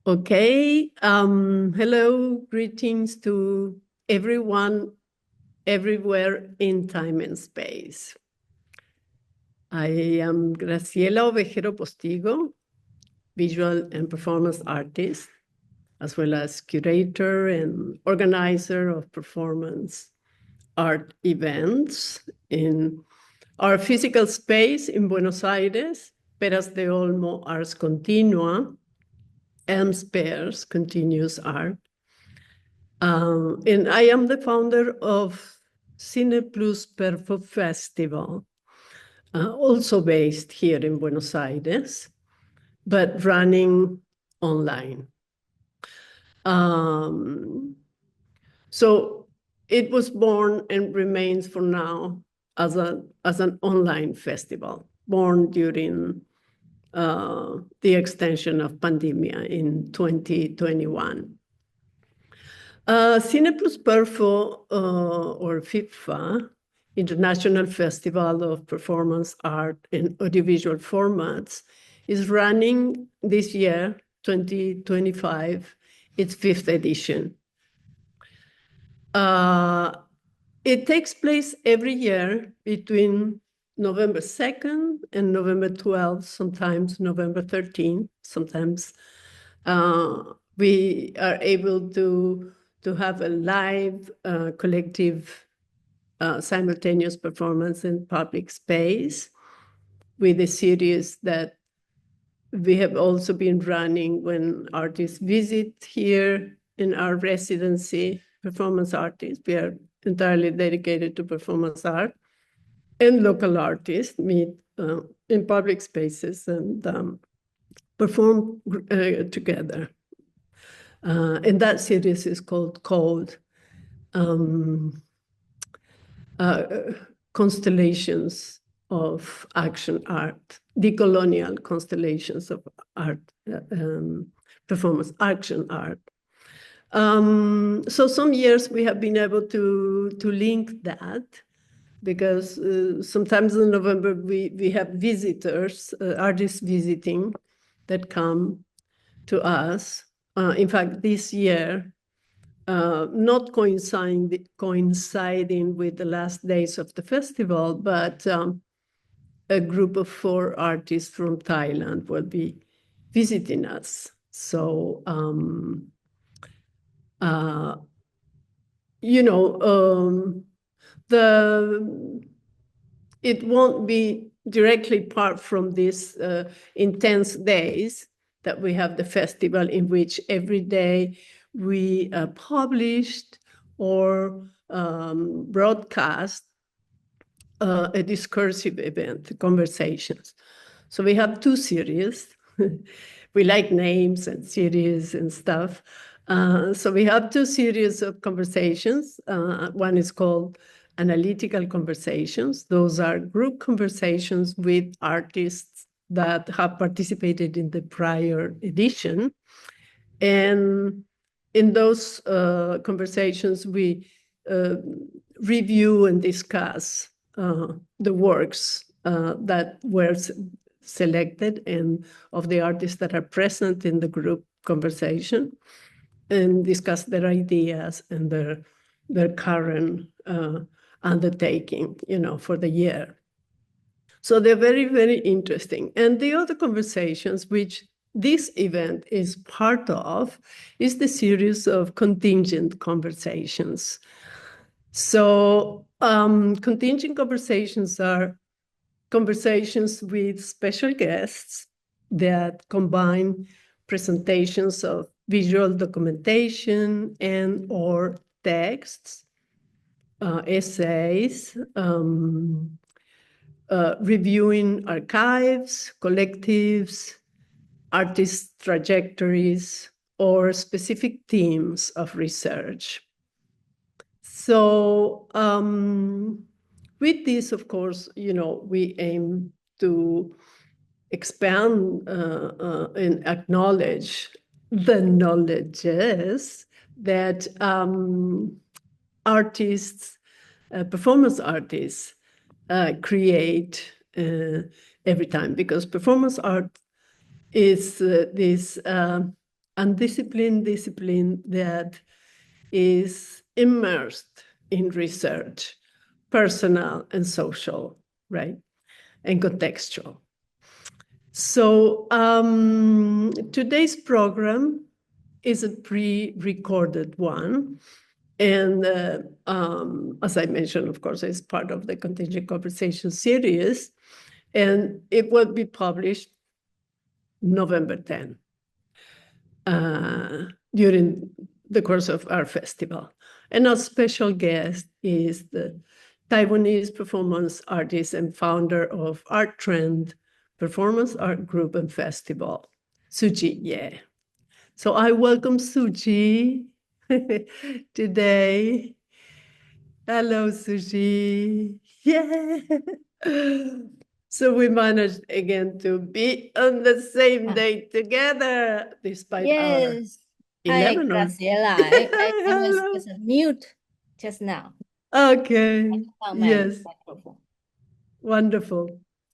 Okay. Hello, greetings to everyone, everywhere in time and space. I am Graciela Ovejero Postigo, visual and performance artist, as well as curator and organizer of performance art events in our physical space in Buenos Aires, Peras de Olmo Arts Continua, BsAs-AR, continuous art. And I am the founder of Cine Plus Perfo Festival, also based here in Buenos Aires, but running online. So it was born and remains for now as an online festival, born during the extension of pandemia in 2021. Cine Plus Perfo, or FIFA, International Festival of Performance Art and Audiovisual Formats, is running this year, 2025, its 5th edition. It takes place every year between November 2nd and November 12th, sometimes November 13th. Sometimes we are able to have a live collective simultaneous performance in public space with a series that we have also been running when artists visit here in our residency, performance artists. We are entirely dedicated to performance art, and local artists meet in public spaces and perform together. And that series is called Constellations of Action Art, Decolonial Constellations of Art, Performance Action Art. So some years we have been able to link that, because sometimes in November we have visitors, artists visiting that come to us. In fact, this year, not coinciding with the last days of the festival, but a group of 4 artists from Thailand will be visiting us. So, it won't be directly part from these intense days that we have the festival, in which every day we published or broadcast a discursive event, conversations. So we have 2 series. We like names and series and stuff. So we have 2 series of conversations. One is called Analytical Conversations. Those are group conversations with artists that have participated in the prior edition. And in those conversations, we review and discuss the works that were selected and of the artists that are present in the group conversation, and discuss their ideas and their current undertaking, for the year. So they're very, very interesting. And the other conversations, which this event is part of, is the series of contingent conversations. So contingent conversations are conversations with special guests that combine presentations of visual documentation and or texts, essays, reviewing archives, collectives, artist trajectories, or specific themes of research. So with this, of course, we aim to expand and acknowledge the knowledges that artists, performance artists, create every time, because performance art is this undisciplined discipline that is immersed in research, personal and social, right? And contextual. So today's program is a pre-recorded one. And as I mentioned, of course, it's part of the Contingent Conversation series. And it will be published November 10 during the course of our festival. And our special guest is the Taiwanese performance artist and founder of Art Trend Performance Art Group and Festival, Tzu-Chi Yeh. So I welcome Tzu-Chi today. Hello, Tzu-Chi. Yeah. So we managed again to be on the same day together, despite our Yes. Hi, 11 or Graciela. I was Hello. just mute just now. Okay. I found my Yes. microphone. Wonderful.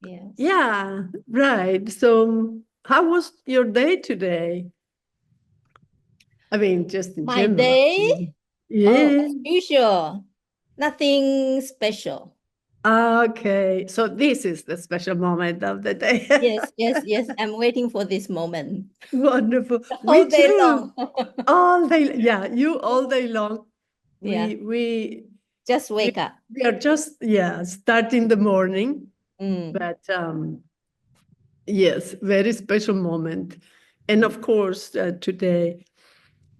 Yes. Yeah, right. So how was your day today? I mean, just in My general. day? Oh, Yeah. as usual. Nothing special. Okay. So this is the special moment of the day. Yes. I'm waiting for this moment. Wonderful. The We whole day too. long. All day. Yeah, you all day long. Yeah. We Just we wake up. we are just starting the morning, Mm. but yes, very special moment. And of course, today,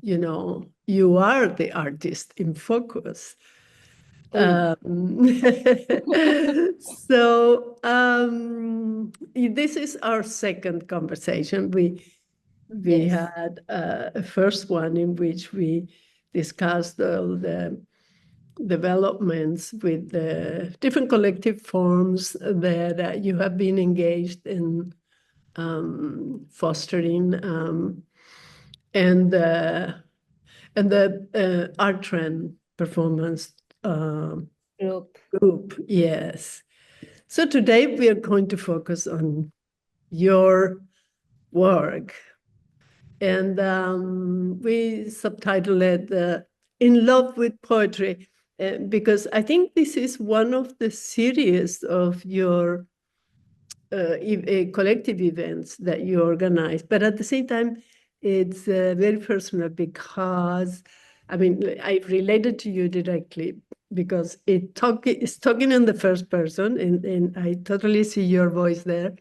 you are the artist in focus. Oh. So this is our second conversation. We Yes. had a first one in which we discussed all the developments with the different collective forms that you have been engaged in fostering, and the art trend performance group. Yes. So today we are going to focus on your work, and we subtitle it "In Love with Poetry," because I think this is one of the series of your collective events that you organize. But at the same time, it's very personal because, I mean, I related to you directly because it's talking in the first person, and I totally see your voice there.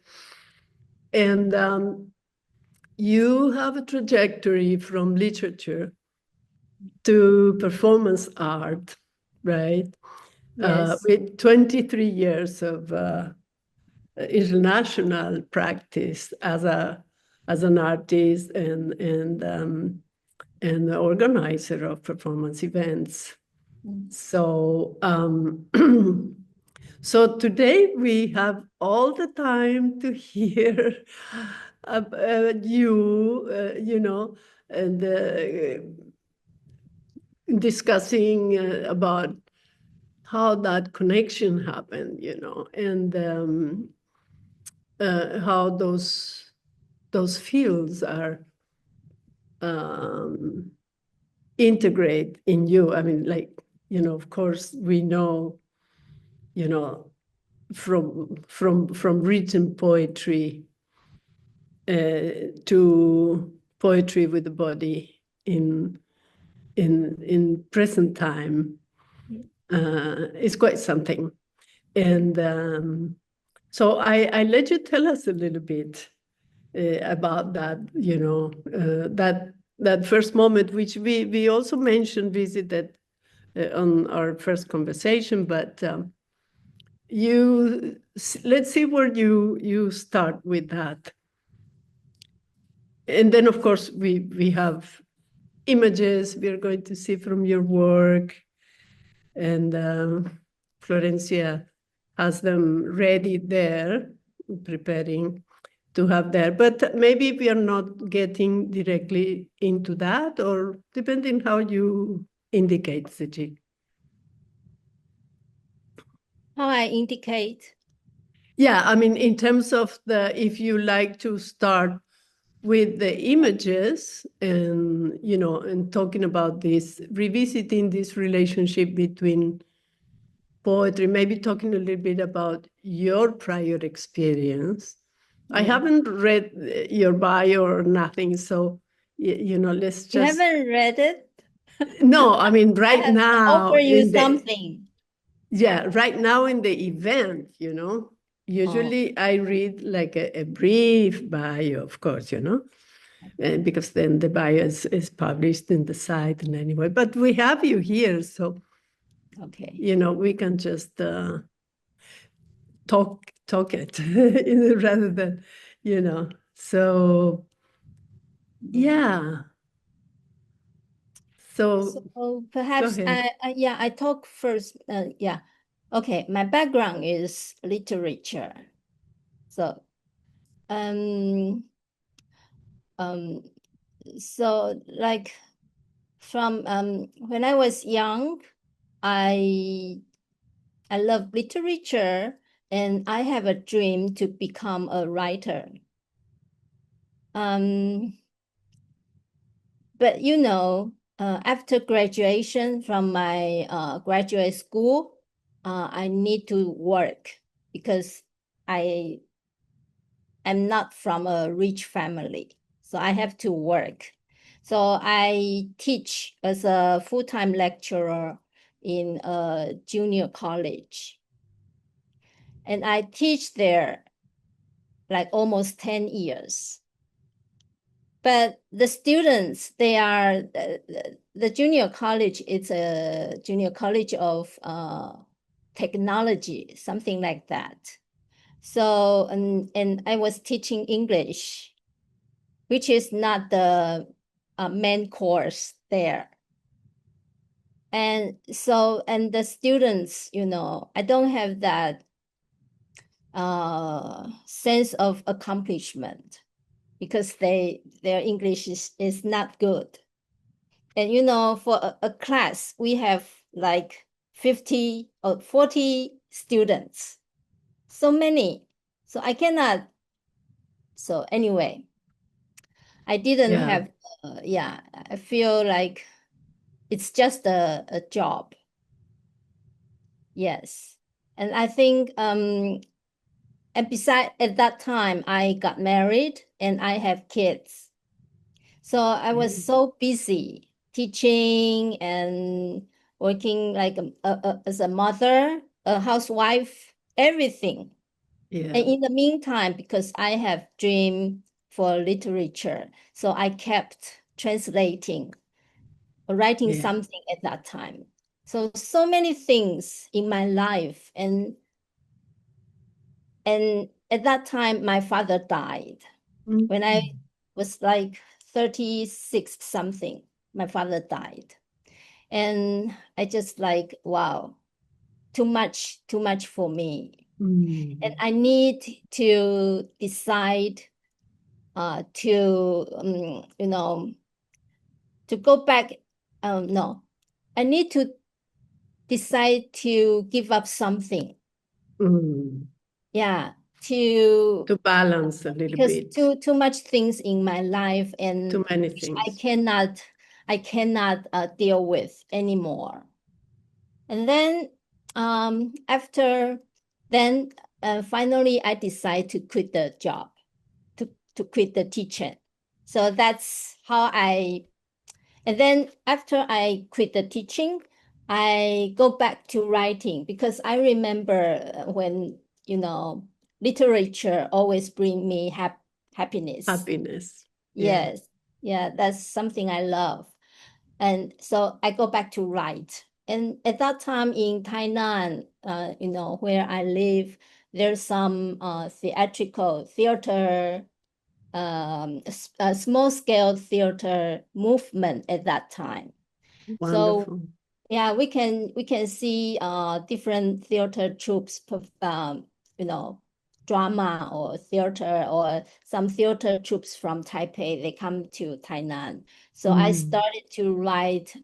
And you have a trajectory from literature to performance art, right? Yes. With 23 years of international practice as an artist and organizer of performance events. So so today we have all the time to hear you, and discussing about how that connection happened, and how those fields are integrate in you. I mean, like, of course, we know, from written poetry to poetry with the body in present time is quite something. And so I let you tell us a little bit about that, that first moment, which we also mentioned, visited on our first conversation, but let's see where you start with that. And then, of course, we have images we are going to see from your work, and Florencia has them ready there, preparing to have there. But maybe we are not getting directly into that, or depending how you indicate, Tzu-Chi. How I indicate? Yeah, I mean, in terms of if you like to start with the images and, you know, and talking about this, revisiting this relationship between poetry, maybe talking a little bit about your prior experience. I haven't read your bio or nothing, so, you know, let's just... You haven't read it? No, I mean, right I now... offer you something. Yeah, right now in the event, you know, usually I read like a brief bio, of course, you know, and because then the bio is published in the site and anyway, but we have you here, so, Okay. you know, we can just talk it rather than, you know, so, yeah. So perhaps go ahead. I talk first. Yeah. Okay. My background is literature. So, so like from when I was young, I love literature and I have a dream to become a writer. But you know, after graduation from my graduate school, I need to work because I'm not from a rich family, so I have to work. So I teach as a full-time lecturer in a junior college. And I teach there like almost 10 years. But the students, they are, the junior college, it's a junior college of technology, something like that. So, and I was teaching English, which is not the main course there. And so, and the students, you know, I don't have that sense of accomplishment because their English is not good. And you know, for a class, we have like 50 or 40 students, so many. So I cannot. So anyway, I didn't have, I feel like it's just a job. Yes. And I think, and besides, at that time, I got married and I have kids. So I was so busy teaching and working like as a mother, a housewife, everything. Yeah. And in the meantime, because I have dream for literature, so I kept translating or writing something at that time. So many things in my life. And at that time, my father died. When I was like 36 something, my father died. And I just like, wow, too much for me. And I need to decide to, you know, to go back. No, I need to decide to give up something. Yeah, to balance a little because bit. too much things in my life and too many things. I cannot deal with anymore. And then after then finally I decide to quit the job, to quit the teaching. So that's how and then after I quit the teaching, I go back to writing because I remember when, you know, literature always bring me happiness. Happiness. Yes. Yeah, that's something I love. And so I go back to write. And at that time in Tainan, you know, where I live, there's some theater, a small scale theater movement at that time. Wonderful. So yeah, we can see different theater troupes, you know, drama or theater, or some theater troupes from Taipei, they come to Tainan. So I started to write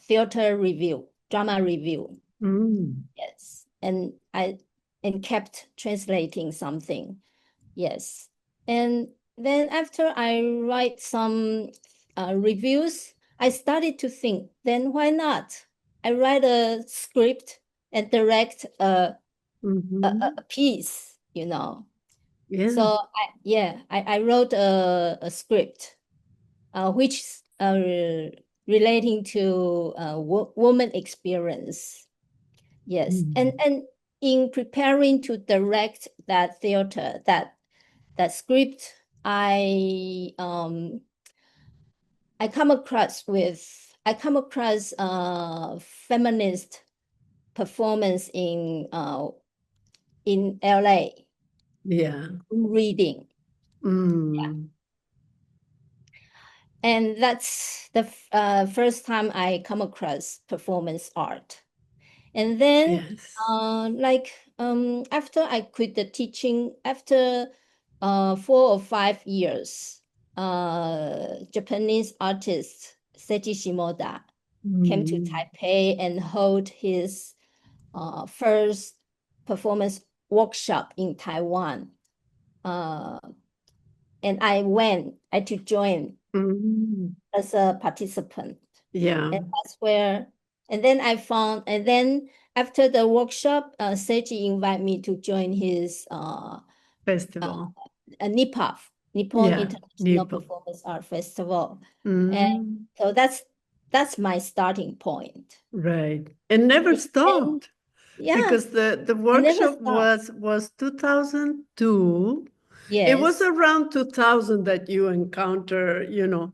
theater review, drama review. Yes. And I kept translating something. Yes. And then after I write some reviews, I started to think, then why not? I write a script and direct a piece, you know. Yeah. So I wrote a script, which relating to woman experience. Yes, and in preparing to direct that theater, that script, I come across feminist performance in LA Yeah. reading. And that's the first time I come across performance art. And then Yes. after I quit the teaching, after 4 or 5 years, Japanese artist Seiji Shimoda came to Taipei and hold his first performance workshop in Taiwan. And I to join as a participant. Yeah. And that's where, and then after the workshop, Seiji invited me to join his Festival. Nippon Yeah. International Nippon. Performance Art Festival. And so that's my starting point. Right. And never stopped. Yeah. Because the workshop was 2002. It was Yes. around 2000 that you encounter, you know,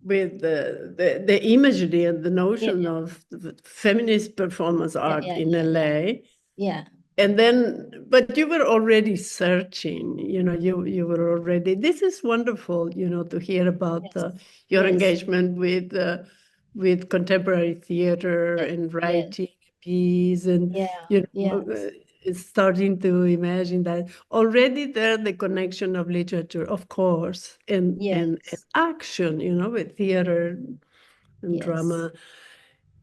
with the imagery and the notion of the feminist performance art in LA. Yeah. And then, but you were already searching, you know, you were already, this is wonderful, you know, to hear about your engagement with contemporary theater and writing a piece and, you know, starting to imagine that already there, the connection of literature, of course, and action, you know, with theater and drama.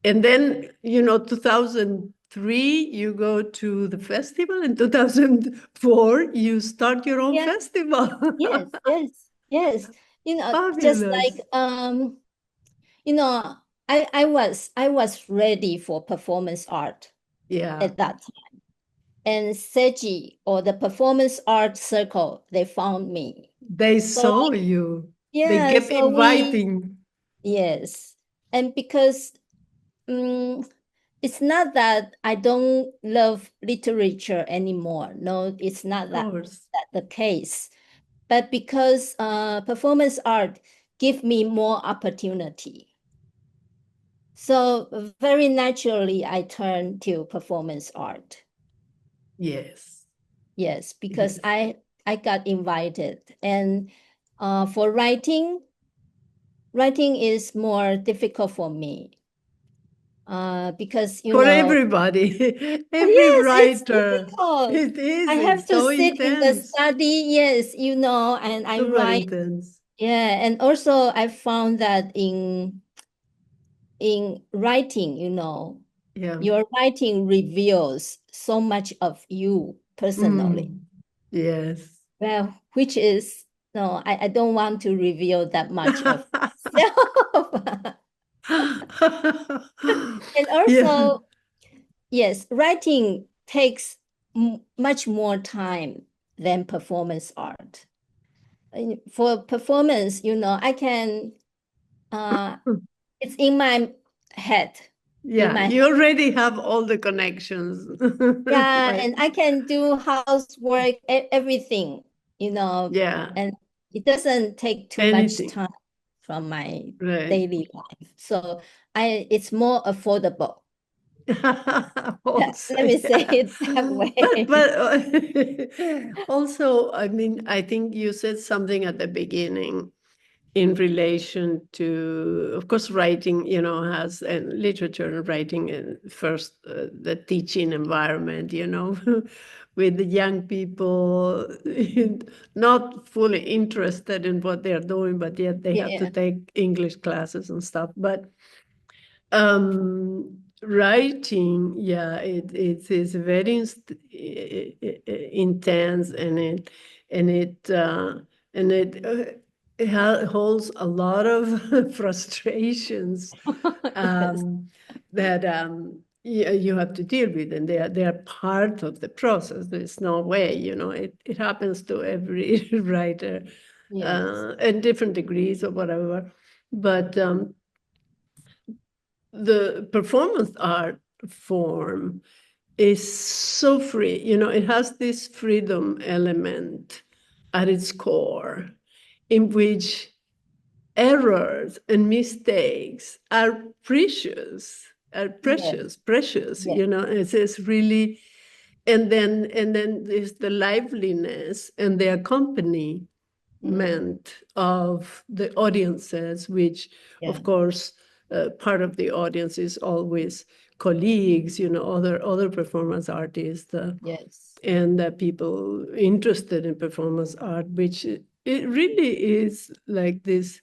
And then, you know, 2003, you go to the festival. In 2004, you start your own festival. Yes. You know, Fabulous. just like you know, I was ready for performance art at that time. And Seiji or the performance art circle, they found me. They saw you. They Yeah, kept so inviting. yes. And because it's not that I don't love literature anymore. No, it's not that the case. But because performance art give me more opportunity. So very naturally, I turned to performance art. Yes. Yes, because I got invited. And for writing is more difficult for me. Because, you For know, everybody, every yes, it's writer. difficult. It is. I have It's to so sit in the intense. study, yes, you know, and I Super write. intense. Yeah, and also I found that in writing, you know, your writing reveals so much of you personally. Yes. Well, which is, no, I don't want to reveal that much of myself. And also, yes, writing takes much more time than performance art. For performance, you know, I can, it's in my head. Yeah, you already have all the connections. Yeah, Right. and I can do housework, everything, you know, and it doesn't take too much time from my daily life. So it's more affordable. Also, Let me say it that way. but also, I mean, I think you said something at the beginning in relation to, of course, writing, you know, has and literature and writing and first the teaching environment, you know, with the young people not fully interested in what they're doing, but yet they have to take English classes and stuff. But writing, it is very intense, and and it holds a lot of frustrations that you have to deal with, and they are part of the process. There's no way, it happens to every writer, in different degrees or whatever. But the performance art form is so free. It has this freedom element at its core, in which errors and mistakes are precious. It's really, and then there's the liveliness and the accompaniment of the audiences, which of course part of the audience is always colleagues, other performance artists, and people interested in performance art, which it really is like this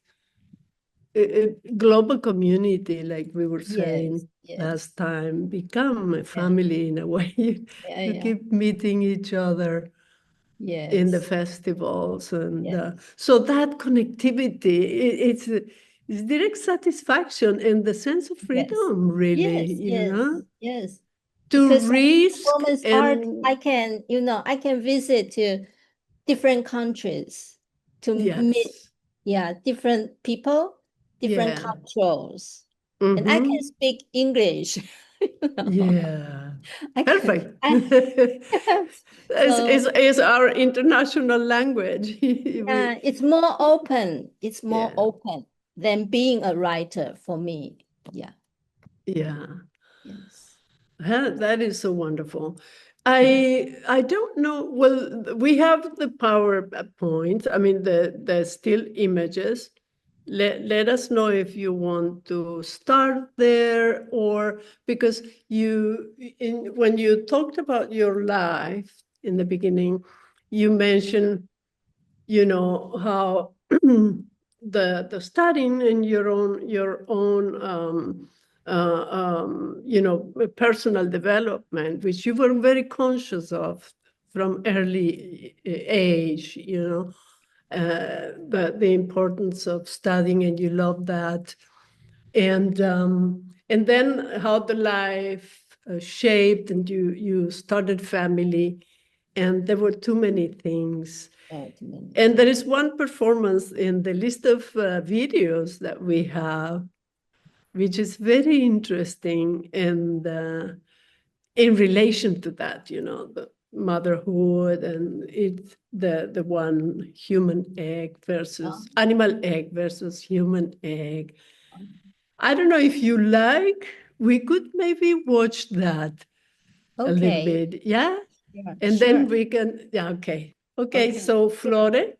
global community, like we were saying last time, become a family in a way. You keep meeting each other in the festivals, and so that connectivity, it's direct satisfaction and the sense of freedom, really. Yes. To Because risk performance art, I can visit to different countries to meet different people, different cultures, and I can speak English. Perfect. It's our international language. It's more open. It's more open than being a writer for me. That is so wonderful. I don't know. Well, we have the PowerPoint. I mean, the still images. Let us know if you want to start there, or because when you talked about your life in the beginning, you mentioned, how the studying and your own personal development, which you were very conscious of from early age, the importance of studying, and you love that, and then how the life shaped, and you started family, and there were too many things. And there is one performance in the list of videos that we have, which is very interesting, and in relation to that, the motherhood, and it's the one human egg versus animal egg versus human egg. I don't know if you like, we could maybe watch that a little bit, and then we can, okay. So Flore.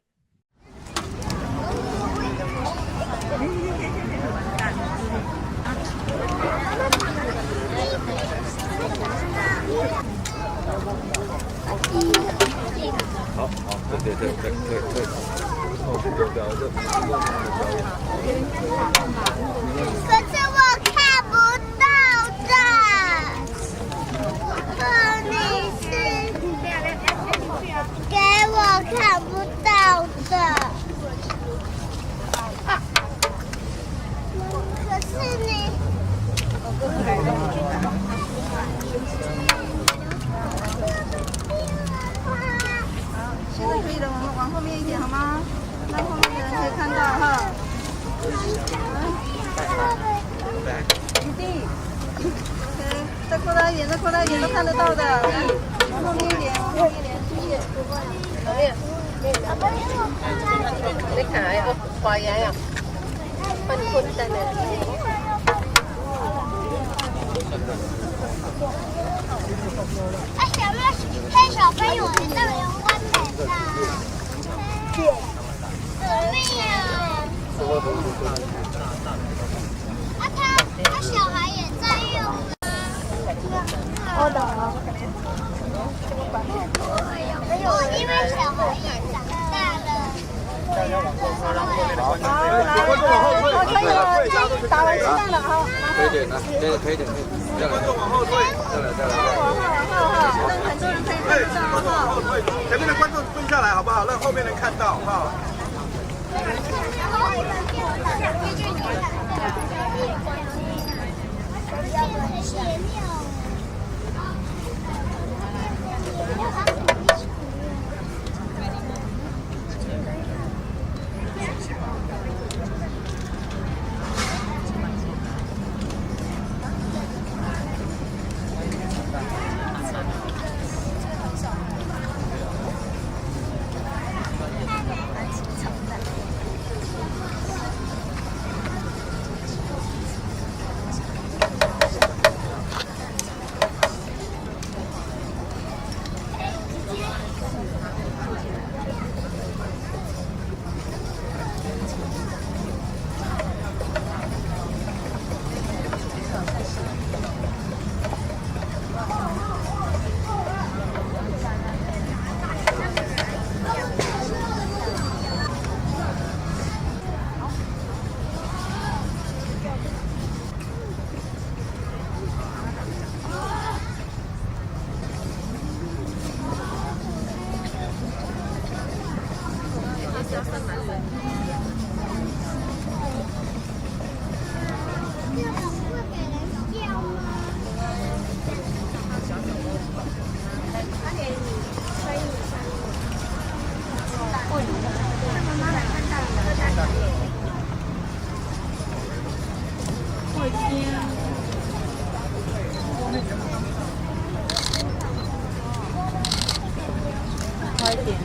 快一点哦。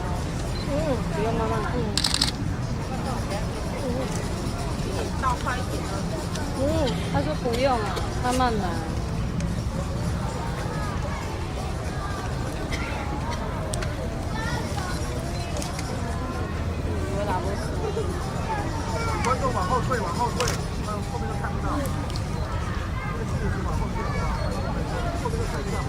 不用慢慢来。倒快一点。他说不用啊，慢慢来。我打不死。观众往后退，往后退，后面都看不到。往后退，后面都看不到。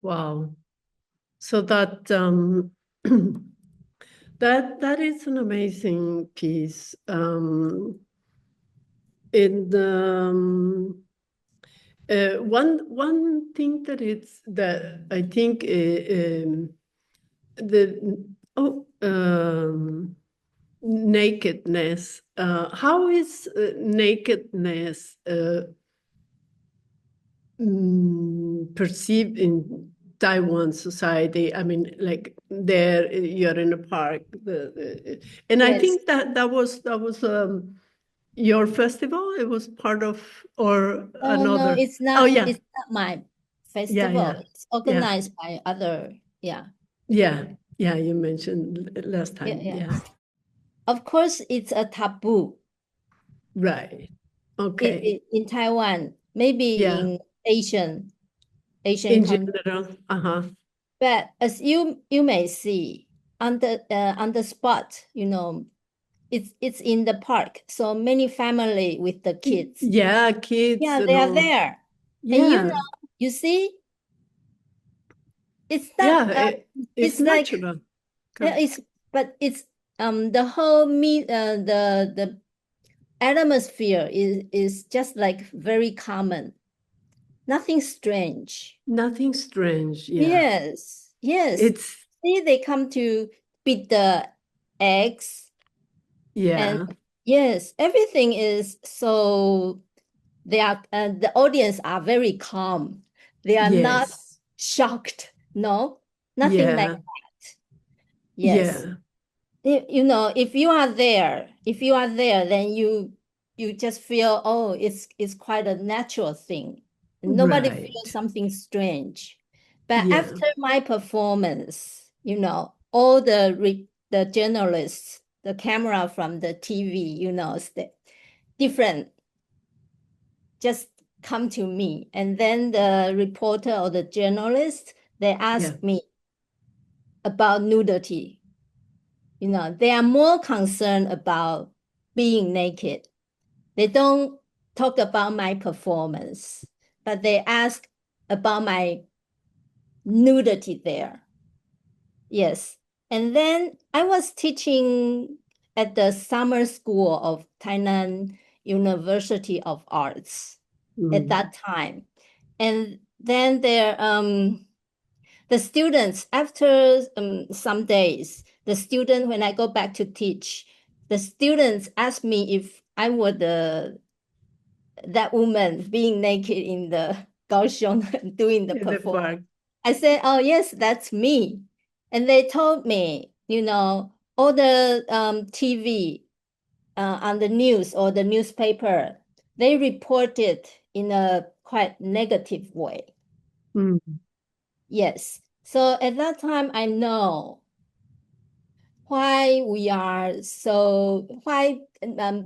Wow. So that that is an amazing piece. One thing that I think nakedness. How is nakedness perceived in Taiwan society? I mean, like there you're in a park, and I think that was your festival. It was part of or another. No, it's not. Oh yeah, It's not my festival. yeah. It's organized by other. Yeah. You mentioned last time. Yeah. Of course, it's a taboo. Right. Okay. In Taiwan, maybe in Asian In countries. general, But as you may see on the spot, it's in the park. So many family with the kids. Yeah, kids. Yeah, they are there. Yeah. And you see, it's Yeah, not. it's natural. But it's the whole the atmosphere is just like very common. Nothing strange. Nothing strange. Yeah. Yes. See, they come to beat the eggs. Yeah. And yes, everything is so. They are the audience are very calm. They are not shocked. No, nothing like that. Yes. Yeah. If you are there, then you just feel, oh, it's quite a natural thing. Nobody feels something strange. But after my performance, all the the journalists, the camera from the TV, you know, different, just come to me. And then the reporter or the journalist, they ask me about nudity. You know, they are more concerned about being naked. They don't talk about my performance, but they ask about my nudity there. Yes. And then I was teaching at the summer school of Tainan University of Arts at that time. And then there, the students, after some days, the student, when I go back to teach, the students ask me if I were that woman being naked in the Kaohsiung doing the performance. I said, oh, yes, that's me. And they told me, you know, all the TV on the news or the newspaper, they reported in a quite negative way. Yes. So at that time, I know why we are so, why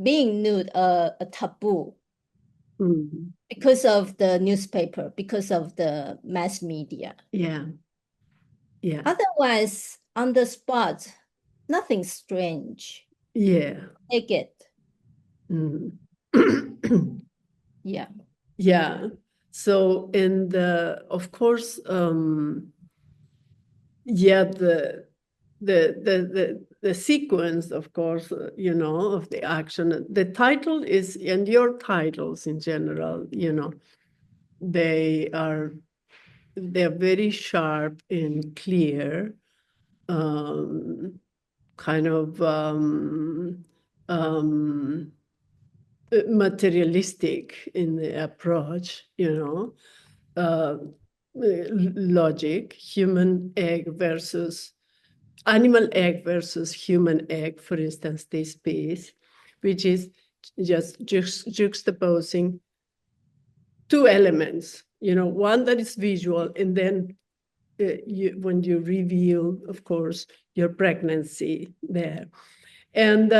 being nude a taboo. Because of the newspaper, because of the mass media. Yeah. Otherwise, on the spot, nothing strange. Yeah. Take it. Yeah. Yeah. So, and of course, yeah, the sequence, of course, you know, of the action. The title is, and your titles in general, you know, they're very sharp and clear, kind of materialistic in the approach, you know, logic, human egg versus animal egg versus human egg, for instance, this piece, which is just juxtaposing two elements, you know, one that is visual, and then when you reveal, of course, your pregnancy there. And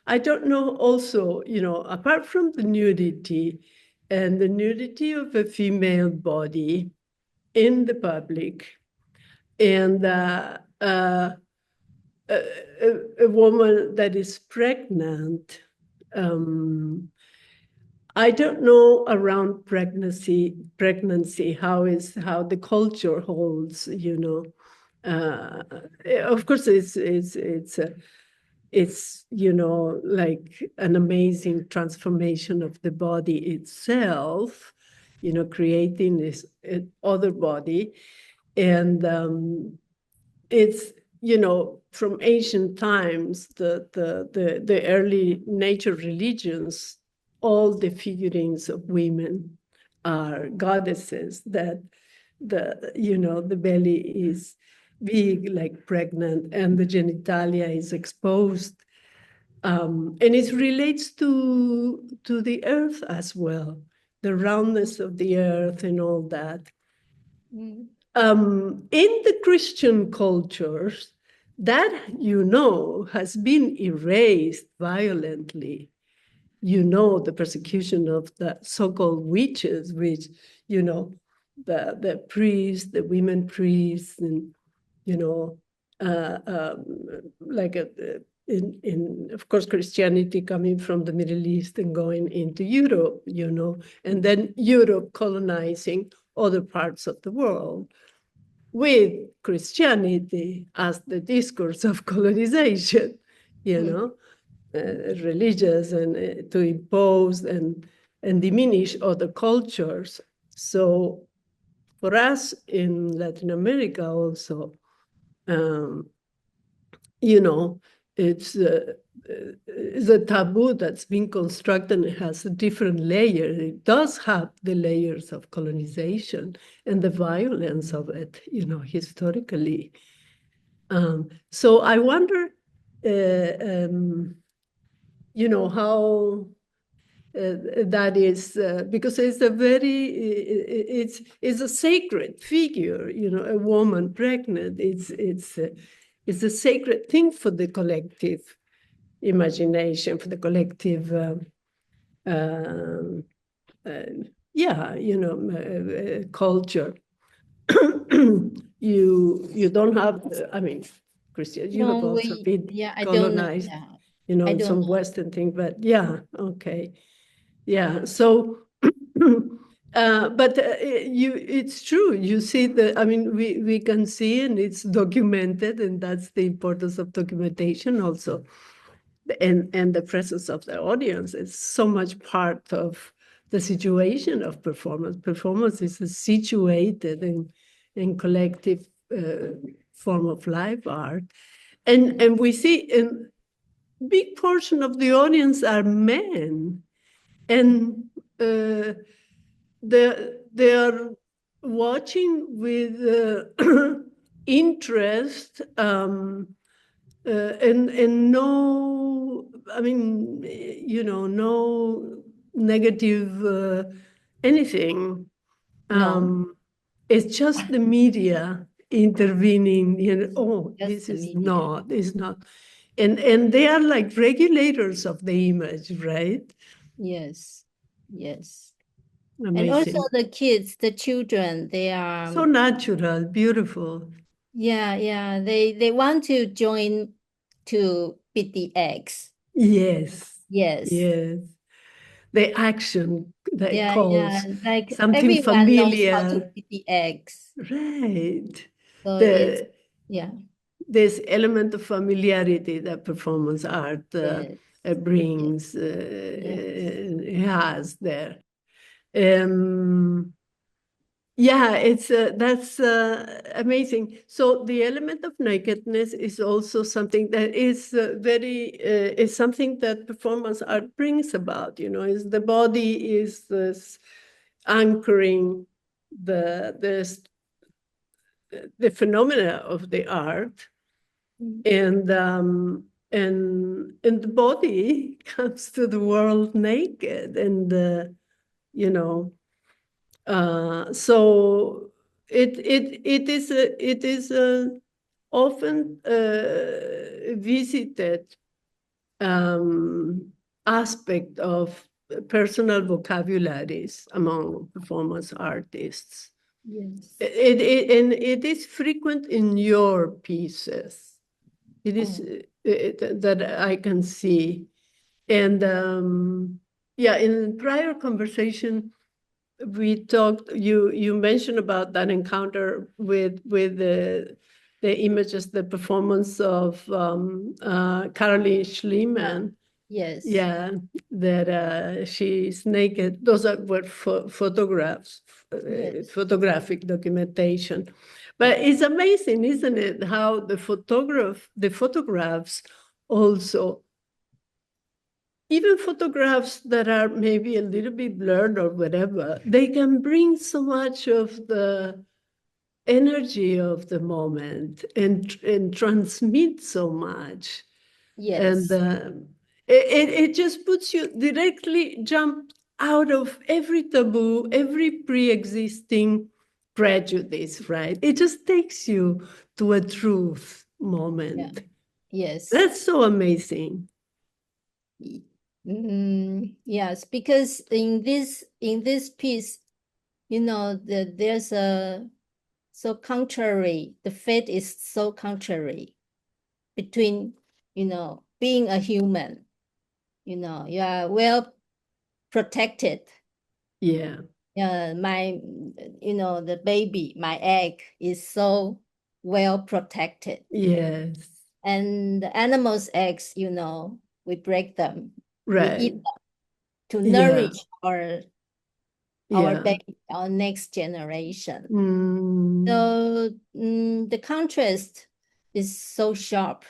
I don't know also, you know, apart from the nudity and the nudity of a female body in the public, and a woman that is pregnant, I don't know around pregnancy how the culture holds, you know. Of course, it's you know, like an amazing transformation of the body itself, you know, creating this other body, and it's, you know, from ancient times, the early nature religions, all the figurines of women are goddesses, that you know, the belly is big, like pregnant, and the genitalia is exposed. And it relates to the earth as well, the roundness of the earth and all that. In the Christian cultures, that, you know, has been erased violently. You know, the persecution of the so-called witches, which, you know, the priests, the women priests, and, you know, like in of course, Christianity coming from the Middle East and going into Europe, you know, and then Europe colonizing other parts of the world, with Christianity as the discourse of colonization, you know, religious, and to impose and diminish other cultures. So for us in Latin America also, you know, it's a taboo that's been constructed and has a different layer. It does have the layers of colonization and the violence of it, you know, historically. So I wonder, you know, how that is, because it's a very, it's a sacred figure, you know, a woman pregnant. It's is a sacred thing for the collective imagination, for the collective, culture. You don't have, I mean, Christian, you have No, also been I don't know. colonized, Yeah, I don't some know. Western thing, but yeah, okay. Yeah, so, but it's true. You see I mean, we can see, and it's documented, and that's the importance of documentation also. And the presence of the audience is so much part of the situation of performance. Performance is a situated and collective form of live art. And we see a big portion of the audience are men. And they are watching with interest, and no, I mean, no negative anything. No, It's just the media intervening. Oh, just this the is media. not. And they are like regulators of the image, right? Yes, yes. And also Amazing. the kids, the children, they are, So natural, beautiful. yeah, they want to join to beat the eggs. Yes, Yes. yes. The action that Yeah, calls like something everyone knows how to familiar. beat the eggs. Right. So it's, The yeah, this element of familiarity that performance art yes, yes, brings, has there. Um, Yeah, it's that's amazing. So the element of nakedness is also something that is is something that performance art brings about. Is the body is this anchoring the the phenomena of the art, Mm. and the body comes to the world naked, and you know. So it is often visited aspect of personal vocabularies among performance artists. Yes. And it is frequent in your pieces. It is that I can see. And yeah, in prior conversation, we talked, you mentioned about that encounter with the images, the performance of Caroline Schliemann. Yes. Yeah, that she's naked. Those were photographs, Yes. photographic documentation. But it's amazing, isn't it, how the photographs also, even photographs that are maybe a little bit blurred or whatever, they can bring so much of the energy of the moment and transmit so much. And Yes. it just puts you directly jump out of every taboo, every pre-existing prejudice, right? It just takes you to a truth Yeah. moment. Yes. That's so amazing. Yes, because in this piece, there's so contrary. The fate is so contrary between, being a human. You are well protected. Yeah. The baby, my egg is so well protected. Yes. And the animals' eggs, we break them. We eat Right. them to Yeah. nourish our Yeah. baby, our next generation. Mm. So the contrast is so sharp.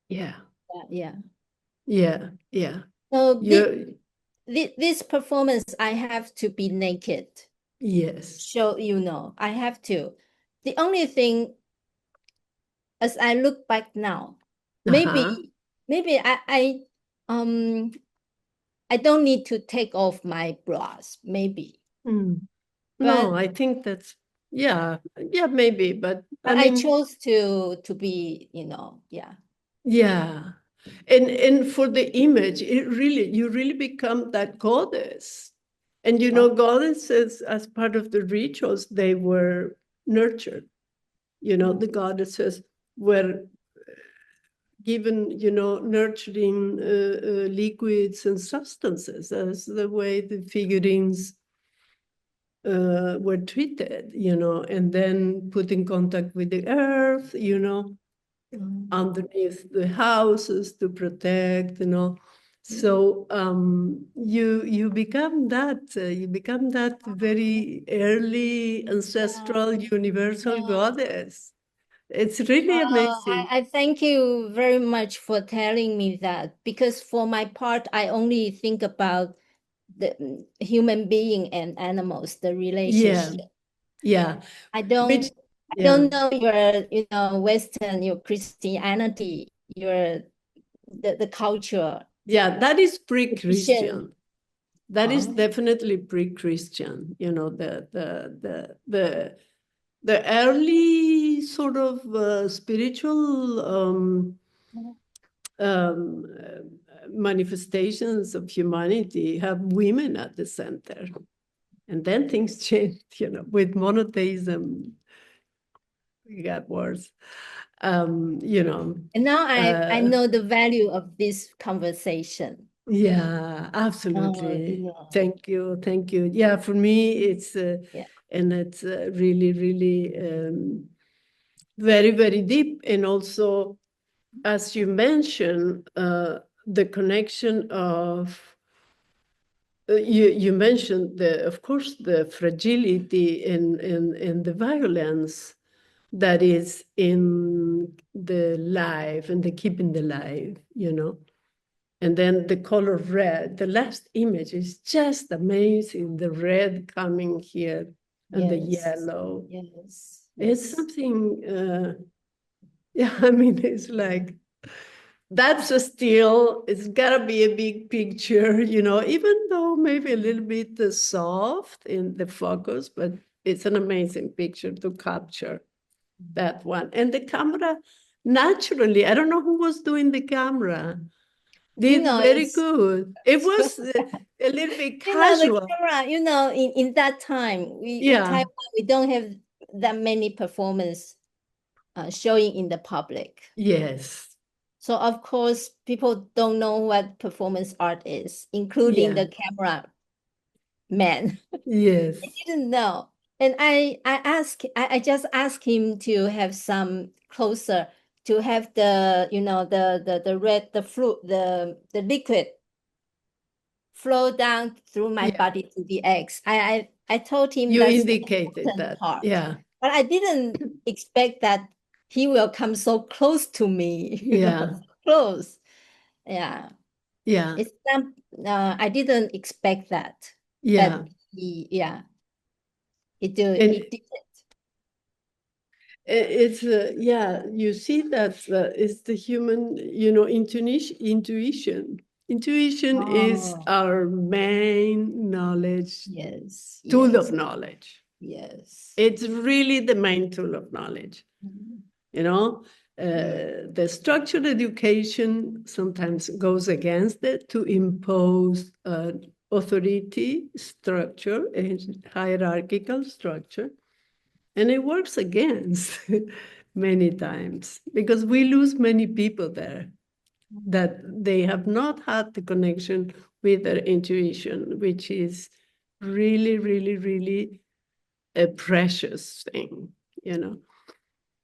Yeah. Yeah. Yeah. Yeah. So You. this performance, I have to be naked. Yes. So, I have to. The only thing, as I look back now, maybe I don't need to take off my bras, maybe. Mm. But No, I think that's Yeah, maybe, but But I I mean, chose to be, yeah. yeah. And for the image, you really become that goddess. And goddesses, as part of the rituals, they were nurtured. The goddesses were given, nurturing liquids and substances as the way the figurines were treated, and then put in contact with the earth, underneath the houses to protect, So you become that very early ancestral universal goddess. It's really amazing. I thank you very much for telling me that, because for my part, I only think about the human being and animals, the relationship. Yeah. I don't Which, I don't know your Western, your Christianity, your the culture. yeah, that is Tradition. pre-Christian. That is Oh. definitely pre-Christian. The early sort of spiritual manifestations of humanity have women at the center. And then things changed, with monotheism, it got worse. And now I know the value of this conversation. Yeah, absolutely. yeah. Thank you. Yeah, for me, it's Yeah. and it's really, really very, very deep. And also, as you mentioned, the connection of you mentioned of course, the fragility and the violence that is in the life and the keeping the life, And then the color red, the last image is just amazing. The red coming here and the yellow. Yes. It's something, yeah, I mean, it's like, that's it's gotta be a big picture, even though maybe a little bit soft in the focus, but it's an amazing picture to capture that one. And the camera, naturally, I don't know who was doing the camera, did very good. It was a little bit casual. The camera, in that time, in Taiwan, we don't have that many performance showing in the public. Yes. So of course, people don't know what performance art is, including the camera man. Yes. I didn't know. And I just asked him to have some closer, to have the, the red, the liquid flow down through my body to the eggs. I told him you that's indicated the that part. Yeah. But I didn't expect that he will come so close to me. So close. Yeah. It's not, I didn't expect that. But he did it. It's you see that it's the human, intuition. Intuition is our main knowledge, tool of knowledge. Yes. It's really the main tool of knowledge. The structured education sometimes goes against it to impose authority structure, a hierarchical structure. And it works against many times because we lose many people there that they have not had the connection with their intuition, which is really, really, really a precious thing,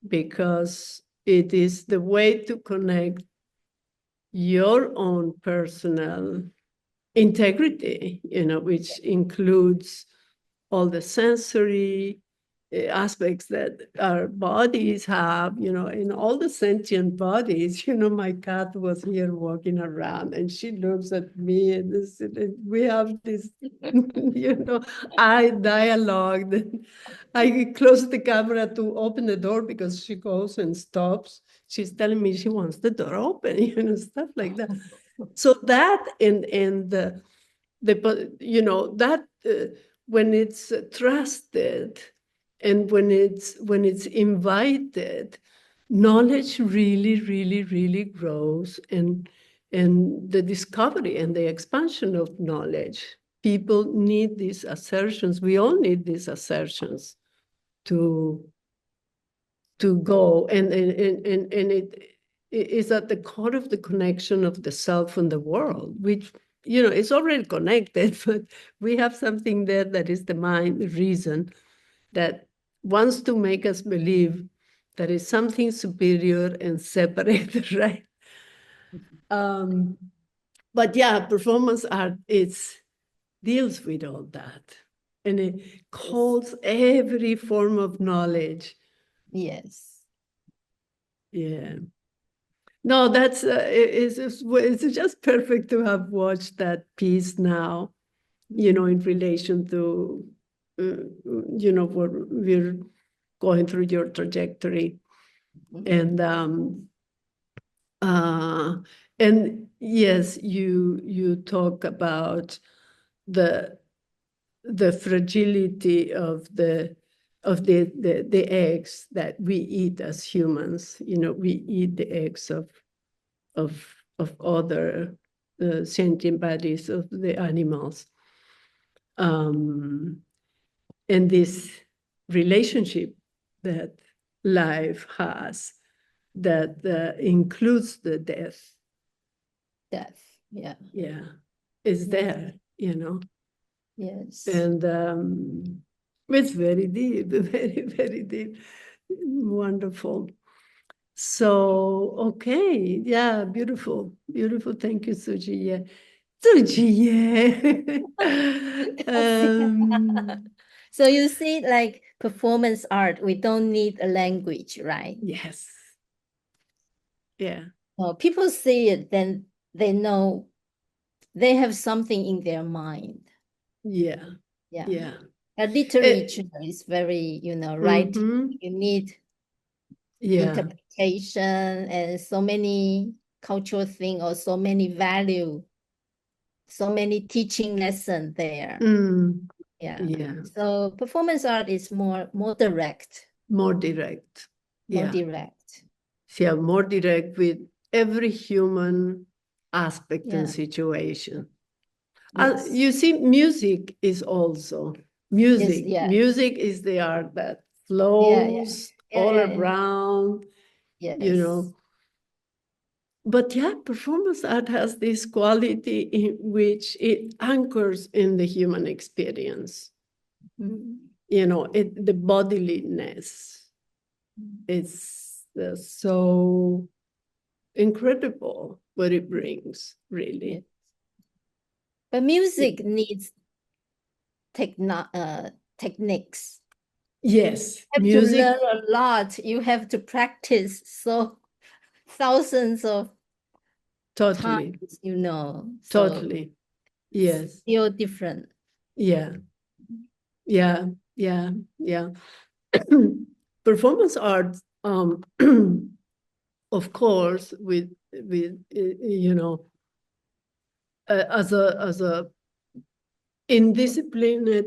because it is the way to connect your own personal integrity, which includes all the sensory aspects that our bodies have, in all the sentient bodies. My cat was here walking around and she looks at me and we have this, eye dialogue. I close the camera to open the door because she goes and stops. She's telling me she wants the door open, stuff like that. So that and that when it's trusted, And when it's invited, knowledge really, really, really grows, and the discovery and the expansion of knowledge. People need these assertions. We all need these assertions to go, and it is at the core of the connection of the self and the world, which, you know, is already connected, but we have something there that is the mind, the reason, that wants to make us believe that is something superior and separate, right? But yeah, performance art, deals with all that. And it calls every form of knowledge. Yes. Yeah. No, that's it's just perfect to have watched that piece now, you know, in relation to, you know, what we're going through your trajectory. And yes, you talk about the fragility of the eggs that we eat as humans. You know, we eat the eggs of other sentient bodies of the animals. And this relationship that life has that includes the death. Death, yeah. Yeah, is there, you know. Yes. And it's very deep, very, very deep. Wonderful. So, okay, yeah, beautiful, beautiful. Thank you, Tzu-Chi Yeh. Tzu-Chi Yeh. So you see, like performance art, we don't need a language, right? Yes. Yeah. Well, people see it, then they know they have something in their mind. Yeah. Yeah. Yeah. Literature is very, you know, right? You need interpretation and so many cultural things, or so many value, so many teaching lessons there. Yeah. Yeah. So performance art is more direct. More direct. More direct. Yeah, more direct with every human aspect and Yeah. situation. Yes. You see, music is also music. Yes, yeah. Music is the art that flows all around, Yes. you know. But yeah, performance art has this quality in which it anchors in the human experience. You know, the bodiliness. It's so incredible what it brings, really. Yes. But music needs techniques. Yes, You have music. to learn a lot. You have to practice so thousands of times, you know. Totally. Yes. Still different. Yeah. Yeah. Yeah. Yeah. Performance art, of course, with you know, as a indisciplined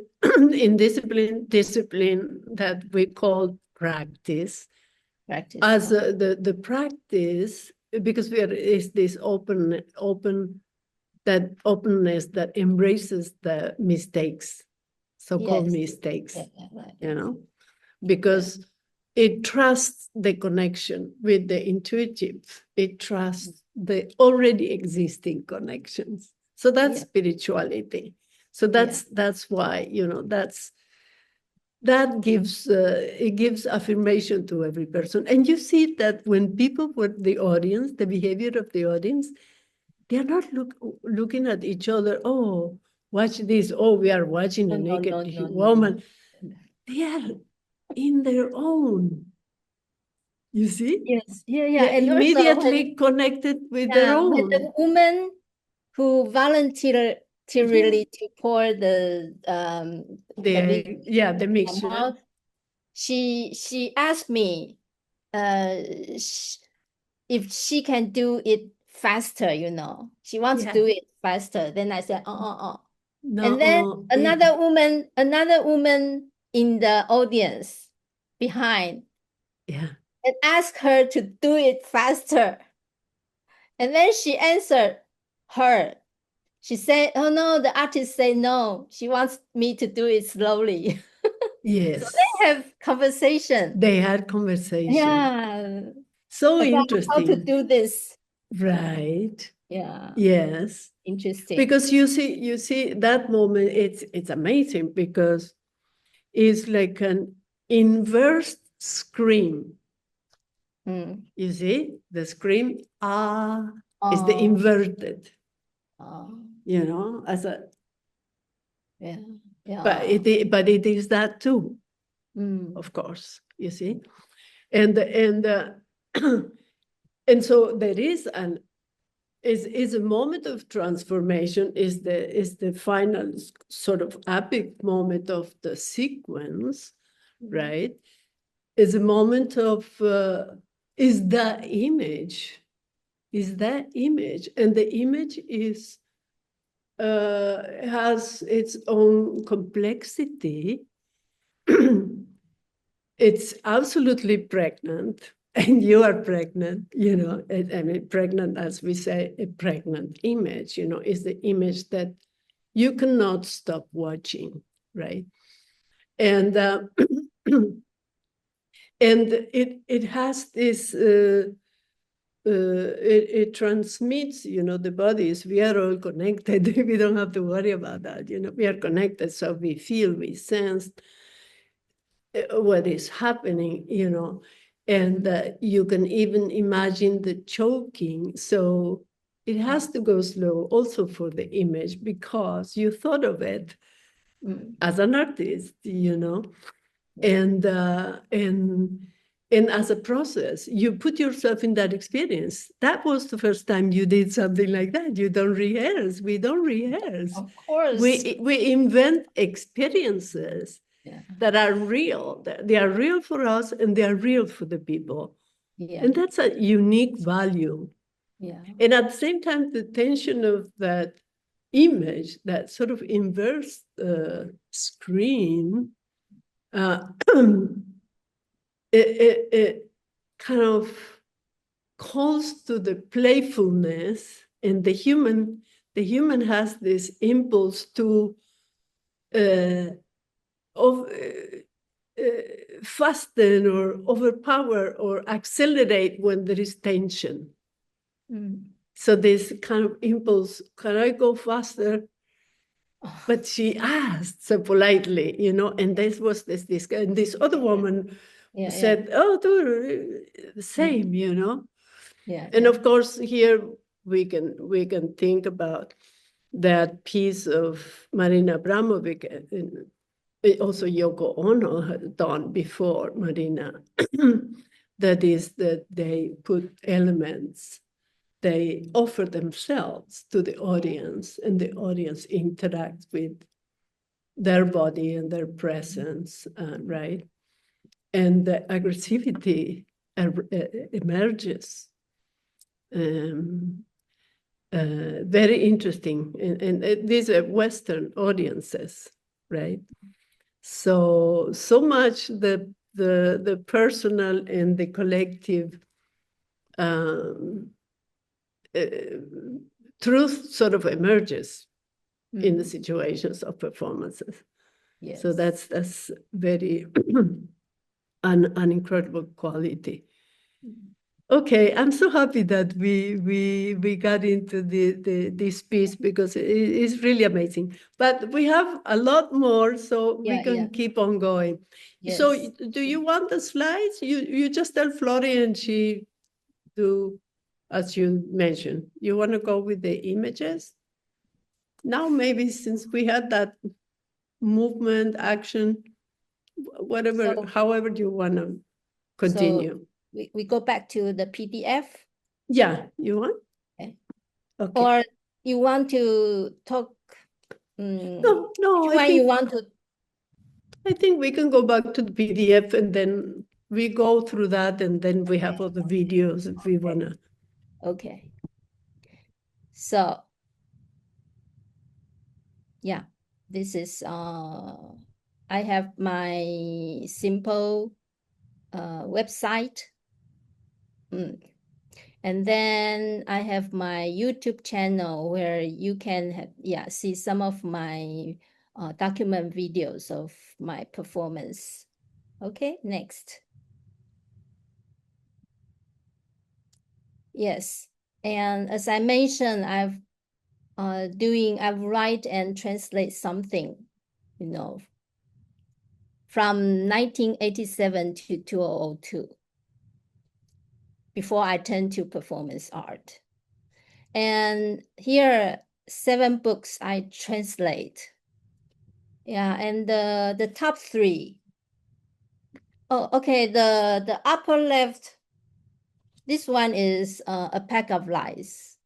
discipline that we call practice. As the practice, because is this that openness that embraces the mistakes, so-called mistakes, you know, because it trusts the connection with the intuitive. It trusts the already existing connections. So that's spirituality. So that's why, you know, that gives it gives affirmation to every person. And you see that when people were the audience, the behavior of the audience, they're not looking at each other. Oh, watch this. Oh, we are watching a naked woman. They are in their own. You see? Yes, yeah. They're and immediately connected with their own. When the woman who volunteered to really to pour the mixture. She asked me if she can do it faster, you know. She wants to do it faster. Then I said, No, and then another woman in the audience behind Yeah. and asked her to do it faster. And then she answered her. She said, oh no, the artist said no. She wants me to do it slowly. Yes. So they have conversation. They had conversation. Yeah. So About interesting. how to do this. Right. Yeah. Yes. Interesting. Because you see that moment, it's amazing because it's like an inverse scream. Mm. You see, the scream is the Oh. inverted, Oh. you know, as a Yeah. Yeah. but it is that too, of course, you see. And and so there is a moment of transformation, is the final sort of epic moment of the sequence, right? Is a moment of is that image, and the image has its own complexity. It's absolutely pregnant, and you are pregnant, you know. I mean, pregnant, as we say, a pregnant image, you know, is the image that you cannot stop watching, right? And and it has this. It transmits, you know, the bodies. We are all connected. We don't have to worry about that. You know, we are connected, so we feel, we sense what is happening, you know, and you can even imagine the choking. So it has to go slow also for the image because you thought of it as an artist, you know, and as a process, you put yourself in that experience. That was the first time you did something like that. You don't rehearse. We don't rehearse. Of course. We invent experiences Yeah. that are real. They are real for us and they are real for the people. Yeah. And that's a unique value. Yeah. And at the same time, the tension of that image, that sort of inverse screen, it kind of calls to the playfulness, and the human has this impulse to fasten or overpower or accelerate when there is tension. So this kind of impulse, can I go faster? But she asked so politely, you know, and this was this and this other woman said, oh, the same, you know. Yeah. And of course, here we can think about that piece of Marina Abramovic, and also Yoko Ono had done before Marina. That is that they put elements, they offer themselves to the audience, and the audience interacts with their body and their presence, right? And the aggressivity emerges. Very interesting, and these are Western audiences, right? So much the personal and the collective truth sort of emerges in the situations of performances. Yes. So that's very an incredible quality. Okay, I'm so happy that we got into this piece because it is really amazing. But we have a lot more, so we can keep on going. Yes. So do you want the slides? You just tell Flori and she do as you mentioned. You want to go with the images? Now maybe since we had that movement, action, whatever, however you want to continue. So we go back to the PDF? Yeah, you want? Okay. Okay. Or you want to talk? No, which one you want to? I think we can go back to the PDF and then we go through that, and then we have other videos if we want to. Okay. So, yeah, this is I have my simple website. And then I have my YouTube channel where you can see some of my document videos of my performance. Okay, next. Yes, and as I mentioned, I write and translate something, from 1987 to 2002, before I turned to performance art. And here, 7 books I translate. Yeah, and the top 3. Oh, okay, the upper left, this one is A Pack of Lies.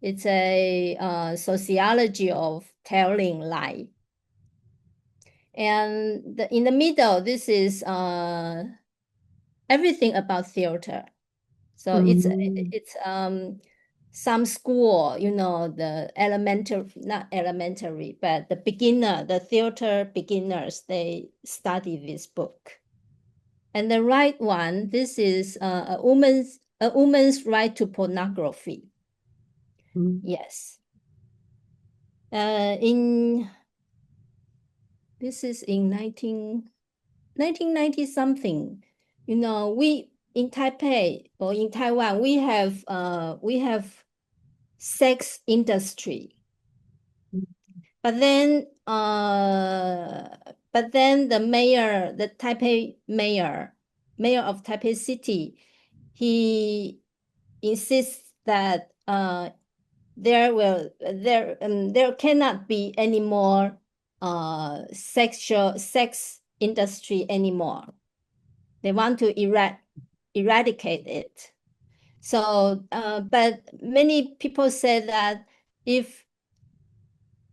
It's a sociology of telling lie. And in the middle, this is everything about theater. So it's some school, the not elementary, but the theater beginners, they study this book. And the right one, this is a woman's right to pornography. Yes. This is in 1990 something. We in Taipei or in Taiwan, we have sex industry. But then the mayor, the Taipei mayor of Taipei City, he insists that there cannot be any more sex industry anymore. They want to eradicate it. So, but many people say that if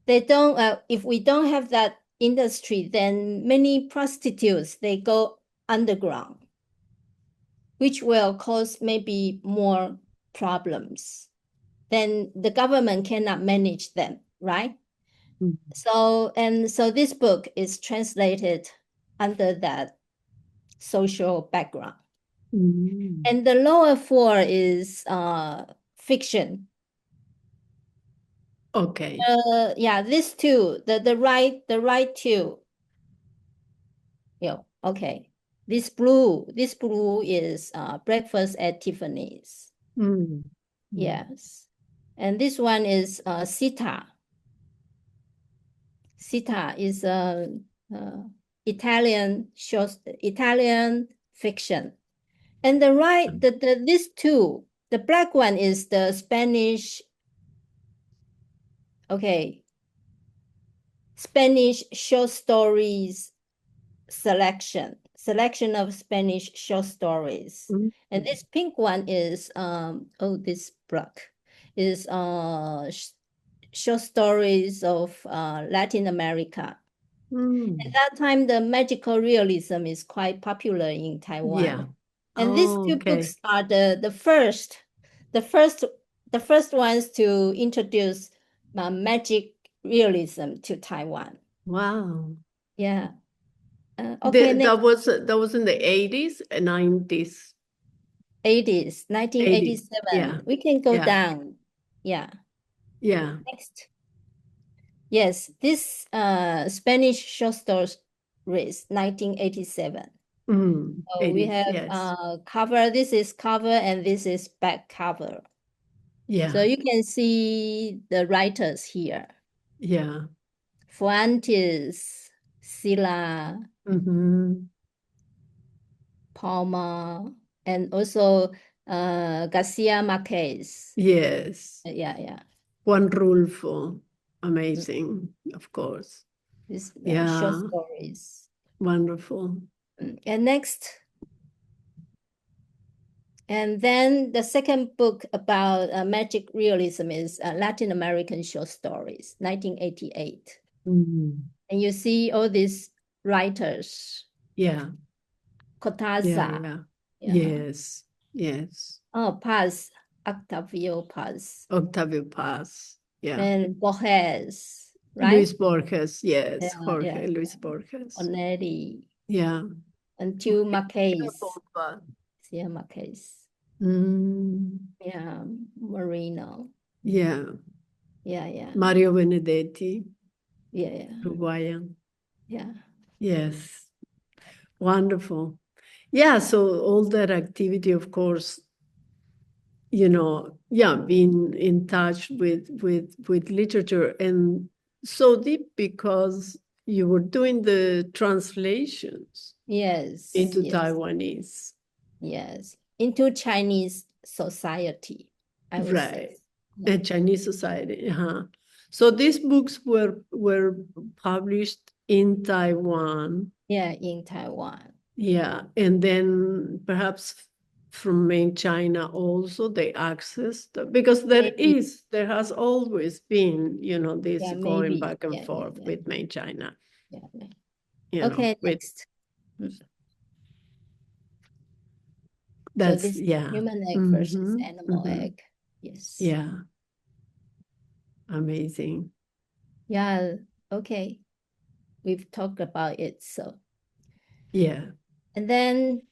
we don't have that industry, then many prostitutes, they go underground, which will cause maybe more problems. Then the government cannot manage them, right? So this book is translated under that social background. And the lower 4 is fiction. Okay. These 2, the right 2. Yeah, okay. This blue is Breakfast at Tiffany's. Yes. And this one is Sita. Sita is Italian fiction. And the right, these 2, the black one is the Spanish. Okay. Spanish short stories selection of Spanish short stories. And this pink one is this black is short stories of Latin America. At that time, the magical realism is quite popular in Taiwan. Yeah. And these 2 books are the first ones to introduce magic realism to Taiwan. Wow. Yeah. Okay, that was in the 80s, 90s. 80s, 1987. 80s. Yeah. We can go down. Yeah. Yeah. Next. Yes, this Spanish short stories, 1987. So we have cover. This is cover and this is back cover. Yeah. So you can see the writers here. Yeah. Fuentes, Sila, Palma, and also Garcia Marquez. Yes. Yeah. Juan Rulfo. Amazing, of course. These short stories. Wonderful. And next. And then the second book about magic realism is Latin American short stories, 1988. And you see all these writers. Yeah. Cortázar. Yes. Yes. Oh, Paz, Octavio Paz. Octavio Paz. Yeah. And Borges, right? Luis Borges, yes, Yeah, Jorge yeah. Luis Borges. Onelli, Yeah. and two Marquez. Bomba. Yeah, Marquez. Mm, Yeah, Marino. yeah. Yeah. Mario Benedetti, Yeah. Uruguayan. Yeah. Yes. Wonderful. Yeah, so all that activity, of course, being in touch with literature, and so deep because you were doing the translations Yes. into yes. Taiwanese. Yes. Into Chinese society, I would say. Right. And Chinese society. So these books were published in Taiwan. Yeah, in Taiwan. Yeah. And then perhaps from main China also they accessed, because there has always been, this Yeah, going maybe. back and Yeah, forth yeah. with main China. Yeah. Okay, next. That's, so this yeah. human egg versus Mhm, animal mhm. egg. Yes. Yeah. Amazing. Yeah, okay. We've talked about it, so. Yeah. And then,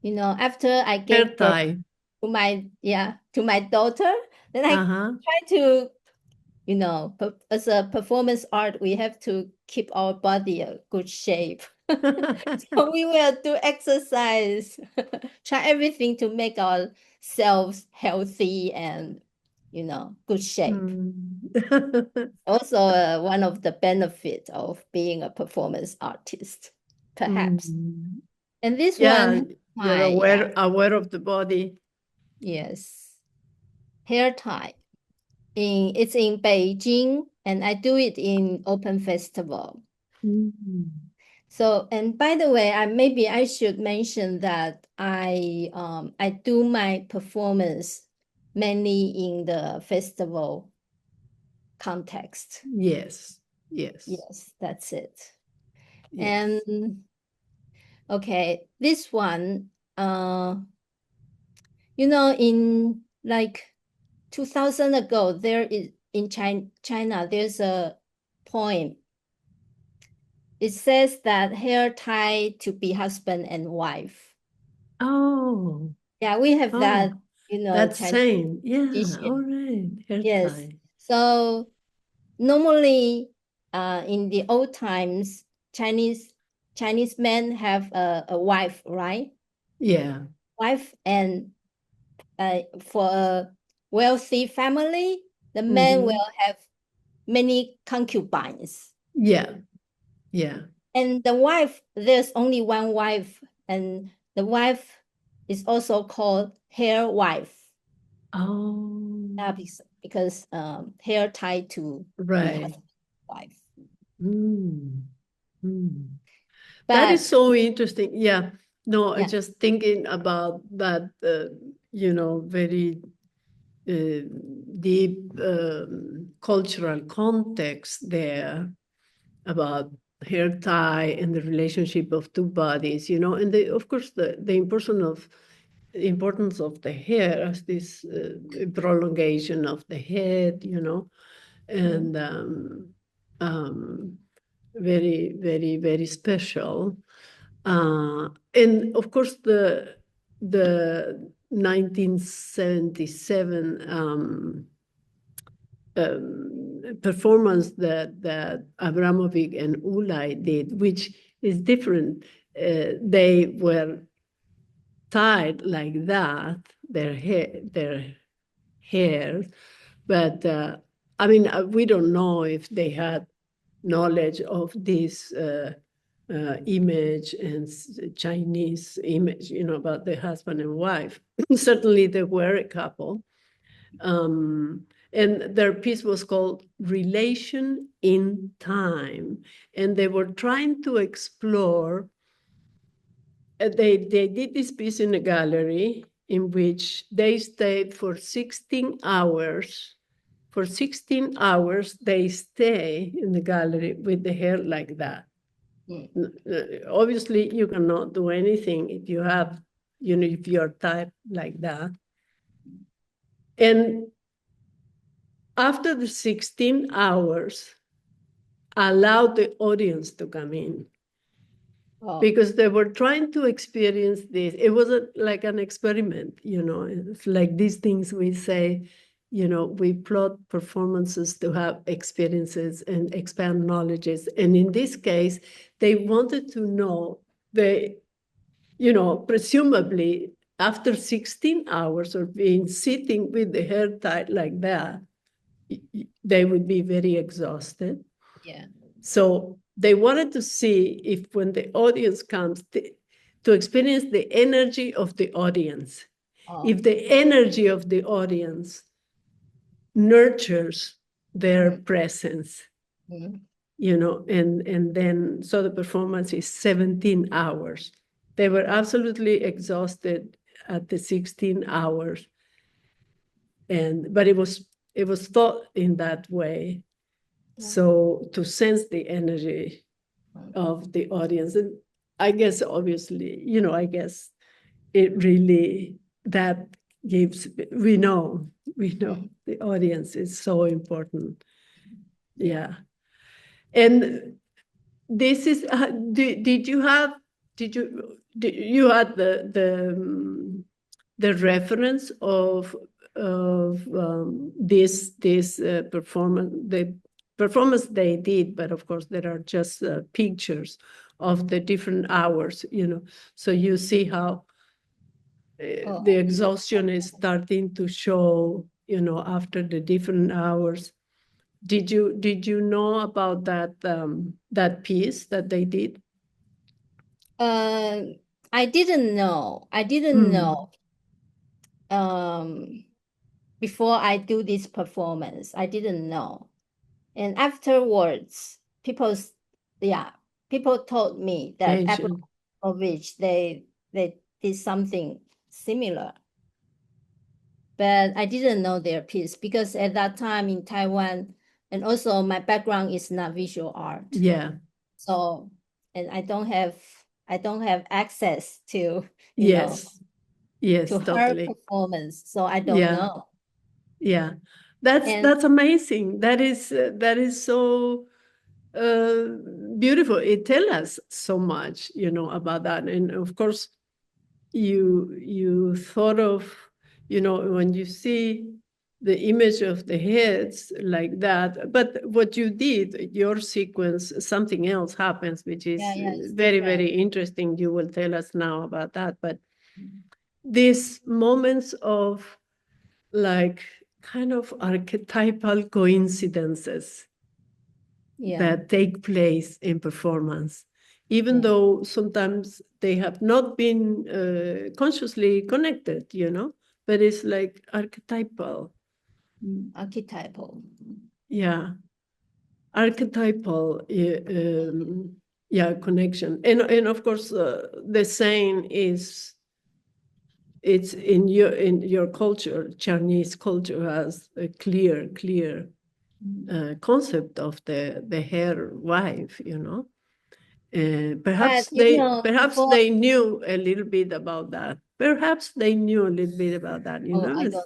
after I Hair gave birth tie. to my daughter, then I try to, as a performance art, we have to keep our body a good shape. So we will do exercise, try everything to make ourselves healthy and, good shape. Also, one of the benefits of being a performance artist, perhaps. And this one, you're aware of the body. Yes, hair tie. It's in Beijing, and I do it in Open Festival. So, and by the way, maybe I should mention that I do my performance mainly in the festival context. Yes. Yes, that's it. Yes. And okay, this one, in like 2000 ago, there is in China, there's a poem. It says that hair tied to be husband and wife. Oh. Yeah, we have that, That Chinese same. Yeah, tradition. all right. Hair Yes. tie. So normally, in the old times, Chinese men have a wife, right? Yeah. Wife, and for a wealthy family, the man will have many concubines. Yeah. And the wife, there's only one wife, and the wife is also called hair wife. Oh. Because hair tied to Right. wife. That is so interesting. Yeah. No, Yeah. just thinking about that, very deep cultural context there about hair tie and the relationship of two bodies, and of course the importance of the hair as this prolongation of the head, and very, very, very special. And of course, the 1977 performance that Abramovic and Ulay did, which is different. They were tied like that, their hair, but I mean, we don't know if they had knowledge of this image and Chinese image, about the husband and wife. Certainly, they were a couple. And their piece was called Relation in Time. And they were trying to explore, they did this piece in a gallery in which they stayed for 16 hours. For 16 hours, they stay in the gallery with the hair like that. Obviously, you cannot do anything if you have, if you're tied like that. And after the 16 hours, allowed the audience to come in. Oh, Because they were trying to experience this. It wasn't like an experiment, It's like these things we say, we plot performances to have experiences and expand knowledges. And in this case, they wanted to know, presumably after 16 hours of being sitting with the hair tied like that, they would be very exhausted. yeah. So they wanted to see if when the audience comes to experience the energy of the audience, Oh, if the energy of the audience nurtures their presence, mm, and then so the performance is 17 hours. They were absolutely exhausted at the 16 hours. But it was thought in that way. So to sense the energy of the audience. And I guess, obviously, I guess it really, that gives, we know the audience is so important. Yeah. And this is, did you had the reference of this performance, the performance they did, but of course there are just pictures of the different hours, so you see how the exhaustion is starting to show, after the different hours. Did you know about that piece that they did? I didn't know. Before I do this performance, I didn't know. And afterwards, people told me that after Mention. which they did something similar. But I didn't know their piece because at that time in Taiwan, and also my background is not visual art. Yeah. So, and I don't have access to, Yes. Yes, to her totally. performance. So I don't know. Yeah. That's amazing. That is so beautiful. It tells us so much, about that. And of course, you thought of, when you see the image of the heads like that, but what you did, your sequence, something else happens, which is very, very interesting. You will tell us now about that. But these moments of like kind of archetypal coincidences that take place in performance, even though sometimes they have not been consciously connected, but it's like archetypal. Archetypal. Yeah. Archetypal, connection. And of course, the saying is, it's in your culture, Chinese culture has a clear concept of the hair wife, Perhaps they knew a little bit about that. Perhaps they knew a little bit about that, I don't know.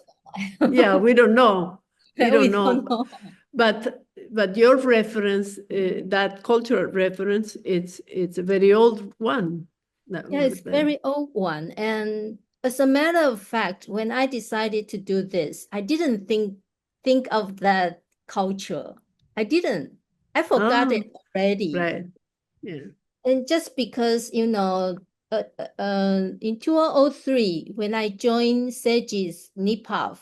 Yeah, we don't know. We don't know. know. But your reference, that cultural reference, it's a very old one. It's very old one. And as a matter of fact, when I decided to do this, I didn't think of that culture. I didn't. I forgot it already. Right. Yeah. And just because, in 2003, when I joined CEGI's NIPAF,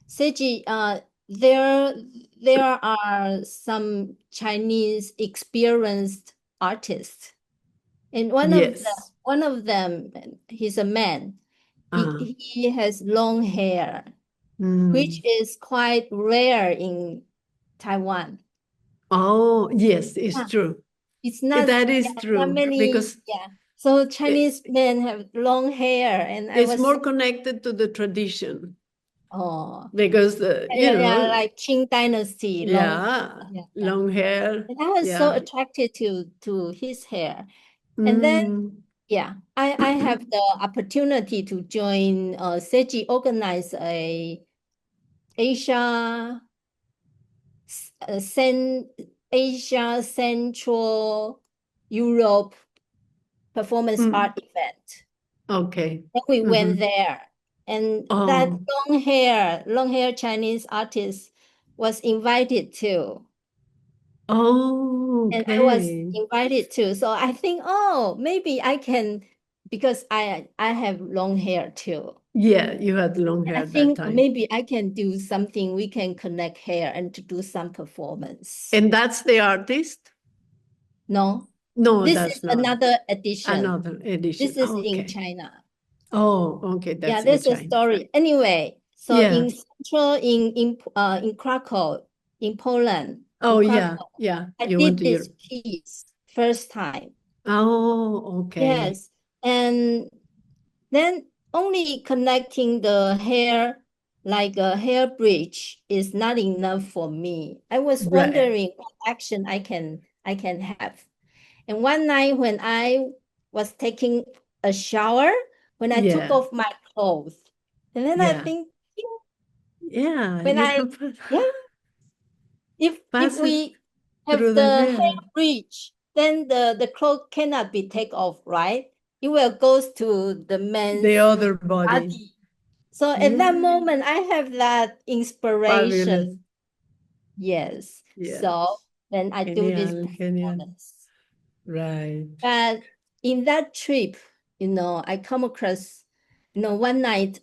CEGI, there are some Chinese experienced artists. And one of them, he's a man. He has long hair, which is quite rare in Taiwan. Oh, yes, it's true. It's not that is true because so Chinese men have long hair, and it's more connected to the tradition. Oh, because like Qing Dynasty, long hair. And I was so attracted to his hair, and then I have the opportunity to join CEGI organize a Asia Asia Central Europe performance art event. Okay. And we went there. And that Oh. long hair Chinese artist was invited too. Oh, And I was okay. invited too. So I think, oh, maybe I can, because I have long hair too. Yeah, you had long hair I that think time. maybe I can do something. We can connect hair and to do some performance. And that's the artist? No, No, this that's is not. another edition. Another edition. This is Okay. in China. Oh, okay. That's Yeah, in there's a China. story. Anyway, so Yeah. in Central, in Krakow, in Poland. Oh, in yeah. Krakow, Yeah. I You went did to this Europe. piece first time. Oh, okay. Yes, and then only connecting the hair like a hair bridge is not enough for me. I was Right. wondering what action I can have. And one night when I was taking a shower, when I took Yeah. off my clothes, and then I Yeah. think, Yeah. when You I could put- yeah, if pass it we have through the the hair hair. bridge, then the clothes cannot be taken off, right? It will go to the man's The other body. body. So at that moment, I have that inspiration. Fabulous. Yes. Yes. So then I do this Genial. performance. Right. But in that trip, I come across, one night,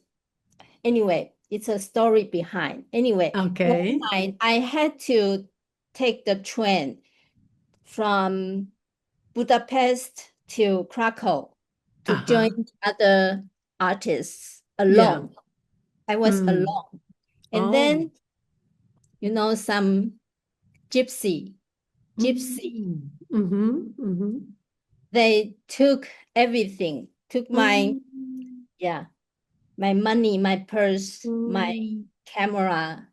anyway, it's a story behind. Anyway, Okay. one night I had to take the train from Budapest to Krakow to join other artists alone. I was alone. And then, some gypsy, they took everything, took my money, my purse, my camera,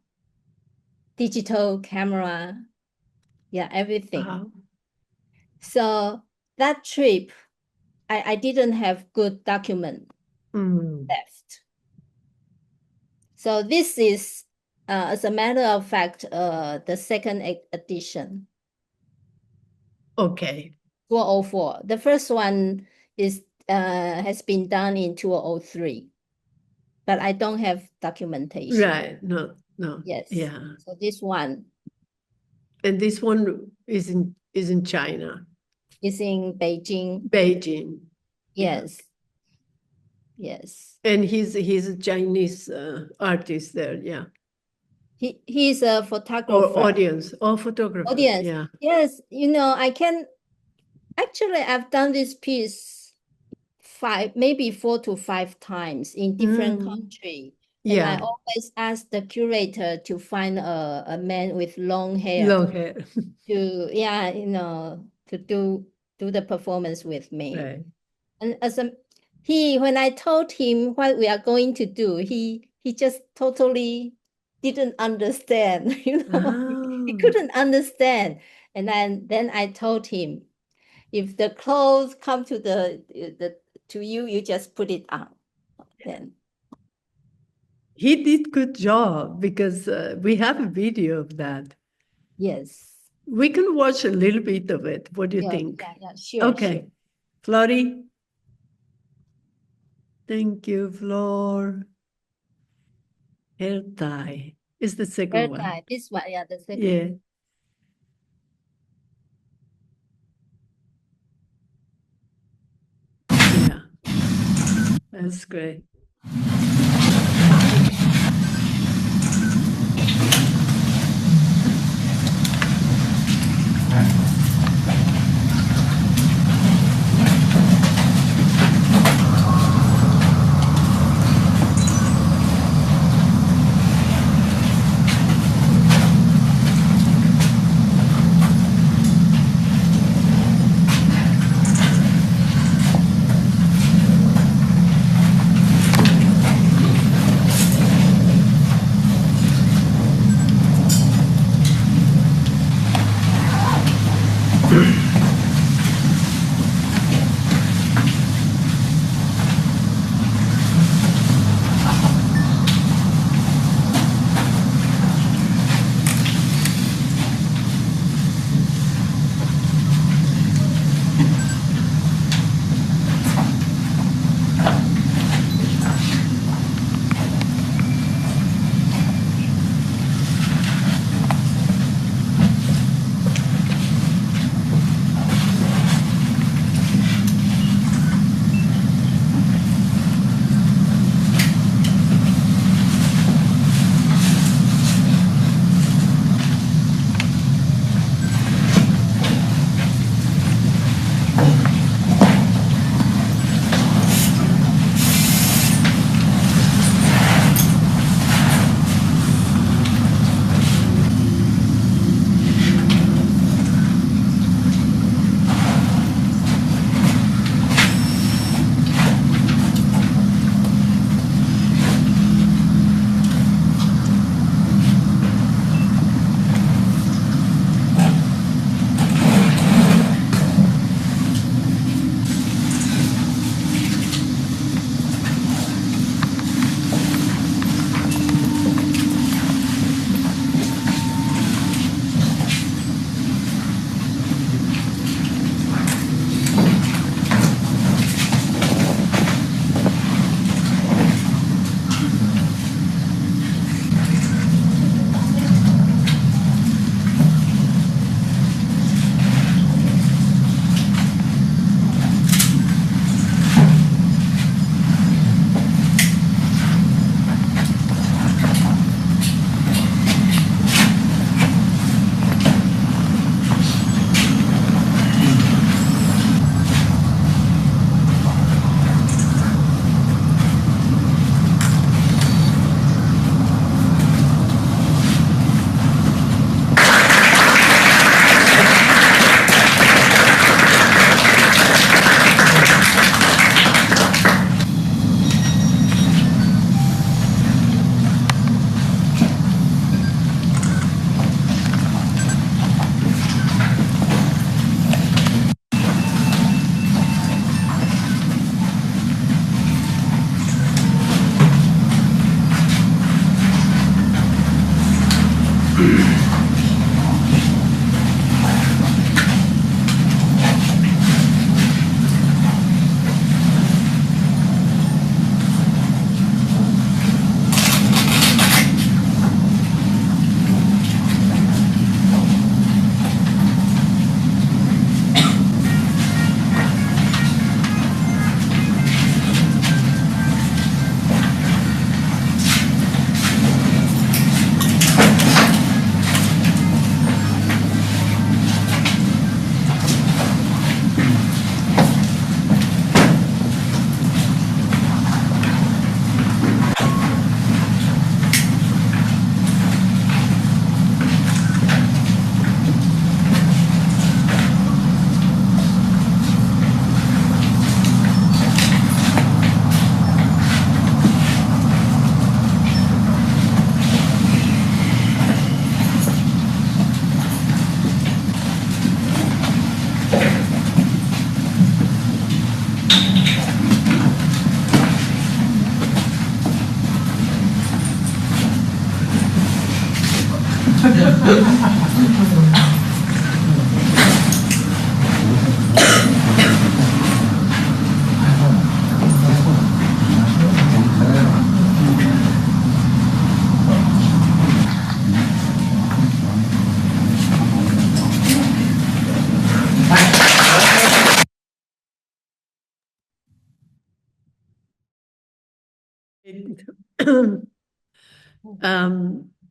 digital camera, everything. Wow. So that trip, I didn't have good document left. So this is, as a matter of fact, the second edition. Okay. 2004. The first one has been done in 2003, but I don't have documentation. Right. No. Yes. Yeah. So this one And this one is in China. is in Beijing. Beijing. Yes. Yes. And he's a Chinese artist there. Yeah. He's a photographer. Photographer. Audience. Yeah. Yes. I've done this piece maybe 4 to 5 times in different countries. And I always ask the curator to find a man with long hair. To do the performance with me. Right. And when I told him what we are going to do, he just totally didn't understand. He couldn't understand. And then I told him, if the clothes come to to you, you just put it on. Then he did good job because we have a video of that. Yes. We can watch a little bit of it. What do you think? Yeah, sure. Okay. Sure. Flori? Thank you, Flor. Hair tie is the second one. Hair tie, this one, the second. Yeah. Yeah. That's great.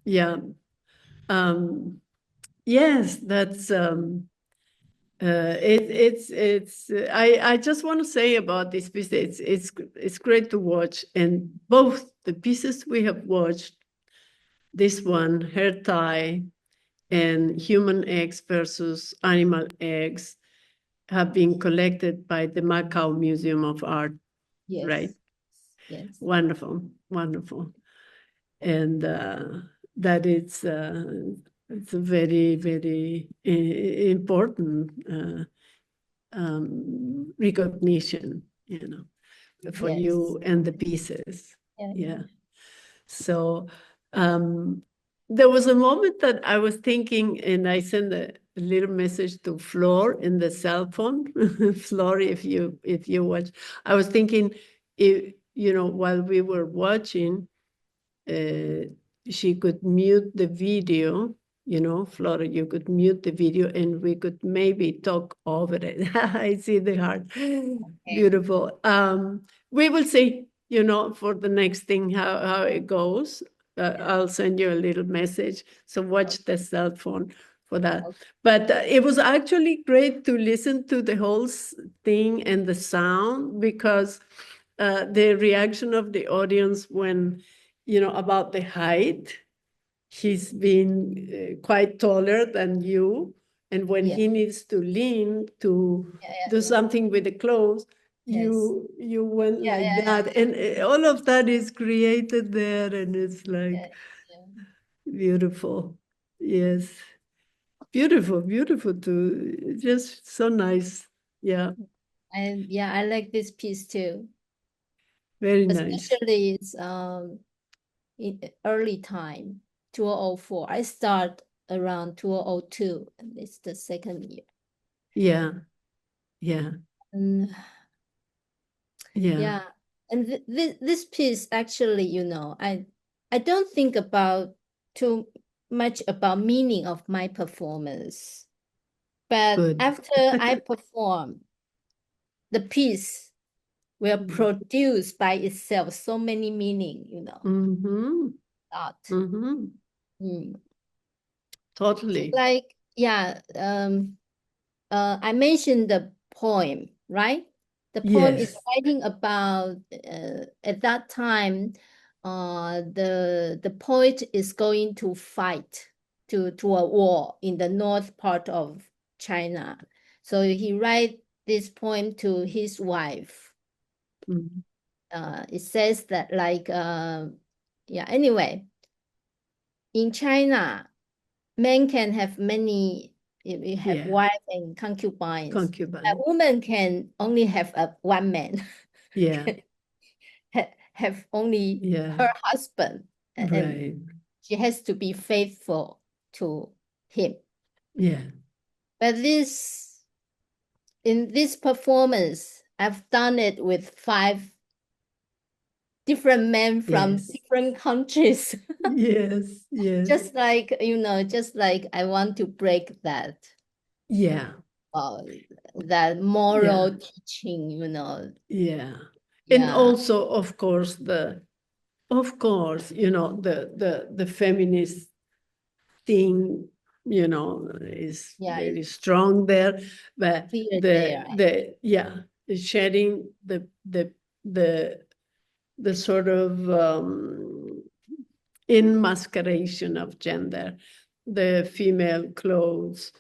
Yeah. Yes, that's I just want to say about this piece, it's great to watch, and both the pieces we have watched, this one, hair tie, and human eggs versus animal eggs, have been collected by the Macau Museum of Art, Yes. right? Yes. Wonderful, wonderful. And that it's a very, very important recognition, for Yes. you and the pieces. Yeah. Yeah. So there was a moment that I was thinking, and I sent a little message to Flor in the cell phone. Flor, if you watch, I was thinking, if while we were watching, she could mute the video. Flora, you could mute the video and we could maybe talk over it. I see the heart. Beautiful. We will see, for the next thing, how it goes. I'll send you a little message. So watch the cell phone for that. But it was actually great to listen to the whole thing and the sound, because the reaction of the audience when, about the height. He's been quite taller than you. And when he needs to lean to do something with the clothes, you went like that. And all of that is created there. And it's like beautiful. Yes. Beautiful, beautiful too. Just so nice. Yeah. And yeah, I like this piece too. Very nice. Especially it's in early time, 2004. I start around 2002, and it's the second year. Yeah. Yeah. And Yeah. And this piece actually, I don't think about too much about meaning of my performance, but Good. after I perform, the piece will produce by itself so many meaning, Mm-hmm. Art. Mm-hmm. Totally. Like, I mentioned the poem, right? The poem is writing about at that time, the poet is going to fight to a war in the north part of China. So he write this poem to his wife. It says that anyway, in China, men can have many. We have wife and concubines. A woman can only have one man. Yeah. have only her husband. And she has to be faithful to him. Yeah. But in this performance, I've done it with 5 different men from different countries. Yes. Just like, I want to break that. Yeah. That moral teaching, Yeah. And also, of course, the feminist thing, is very strong there. But the sharing the sort of enmascaration of gender, the female clothes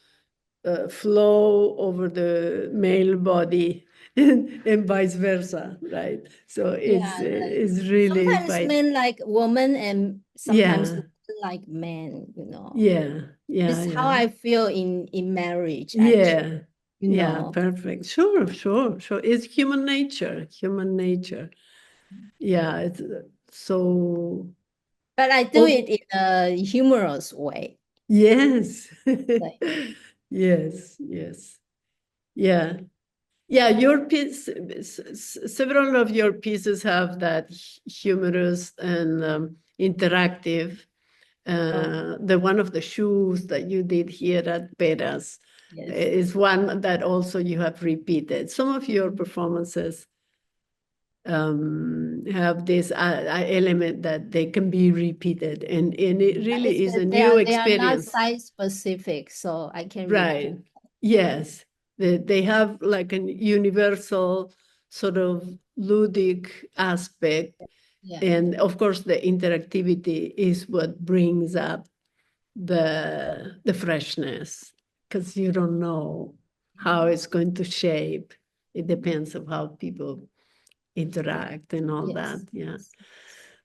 flow over the male body, and vice versa, right? So it's really sometimes men like women and sometimes like men, This is how I feel in marriage, actually. Perfect. Sure. It's human nature. Yeah, it's so. But I do it in a humorous way. Yes. Like, Yes, yes. Yeah. Yeah, your piece, several of your pieces have that humorous and interactive. The one of the shoes that you did here at Peras yes. is one that also you have repeated. Some of your performances have this element that they can be repeated, and it really is a new They are not experience. site specific, so I can Right. repeat. Yes. They have like an universal sort of ludic aspect. Yeah. And of course, the interactivity is what brings up the freshness, because you don't know how it's going to shape. It depends on how people interact and all that. Yeah. Yes.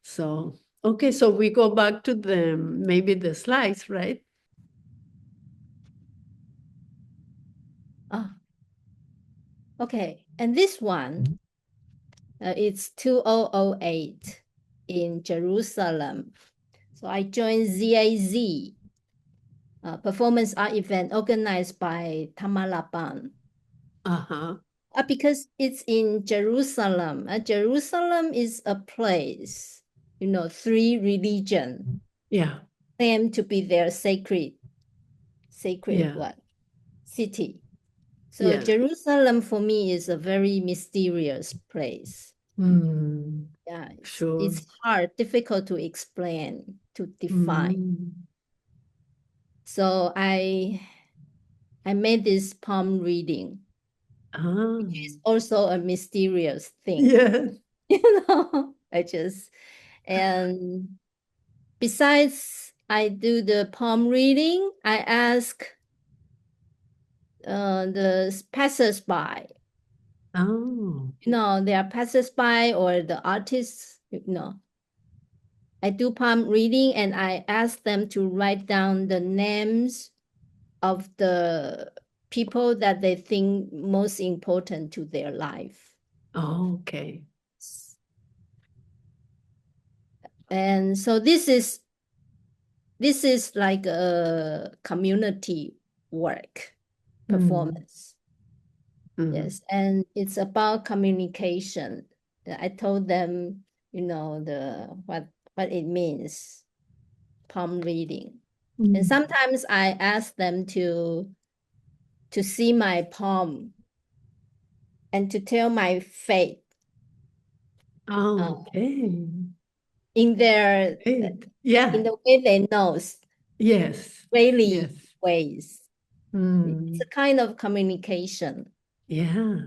So, okay, so we go back to maybe the slides, right? Oh, okay. And this one, it's 2008 in Jerusalem. So I joined ZAZ, performance art event organized by Tamalaban. Uh-huh. Because it's in Jerusalem. Jerusalem is a place, three religion Yeah. claim to be their sacred Yeah. what? City. So Yeah. Jerusalem for me is a very mysterious place. Yeah, Sure. it's hard, difficult to explain, to define. So I made this palm reading, which is also a mysterious thing. Yeah. And besides I do the palm reading, I ask the passers-by. Oh. They are passers-by or the artists, I do palm reading and I ask them to write down the names of the people that they think most important to their life. Oh, okay. And so this is like a community work performance. Yes, and it's about communication. I told them, what it means, palm reading. And sometimes I ask them to see my palm and to tell my fate. Oh, okay. In their Yeah. in the way they know. Yes. Really Yes. ways. It's a kind of communication. Yeah.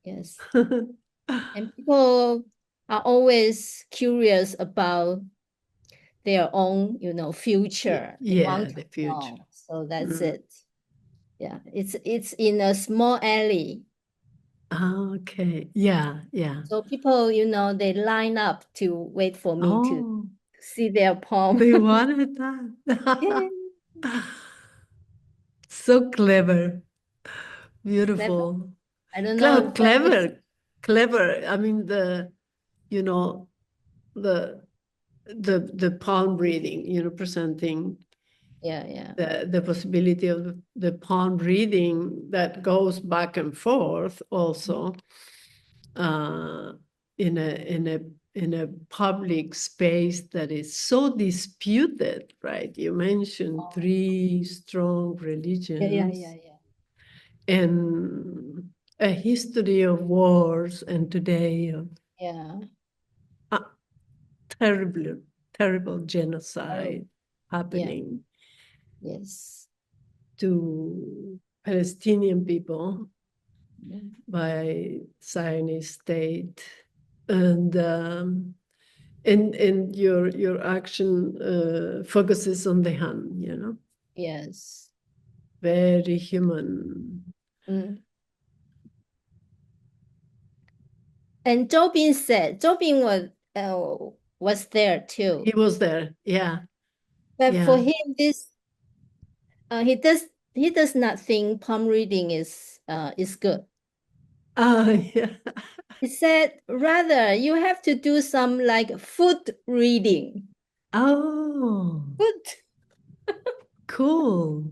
Yes. And people are always curious about their own, future. They want to the future. know. So that's it. Yeah. It's in a small alley. Okay. Yeah. Yeah. So people, they line up to wait for me to see their palm. They wanted that. So clever. Beautiful. I don't know. Clever. I mean, the palm reading, presenting the possibility of the palm reading that goes back and forth also in a public space that is so disputed, right? You mentioned three strong religions. And a history of wars, and today of terrible genocide happening to Palestinian people by Zionist state, and your action focuses on the Han, Yes. very human. And Zhou Bin said, Zhou Bin was there too. He was there, yeah. But for him, this he does not think palm reading is good. Yeah. He said, rather, you have to do some like food reading. Oh. Food. Cool.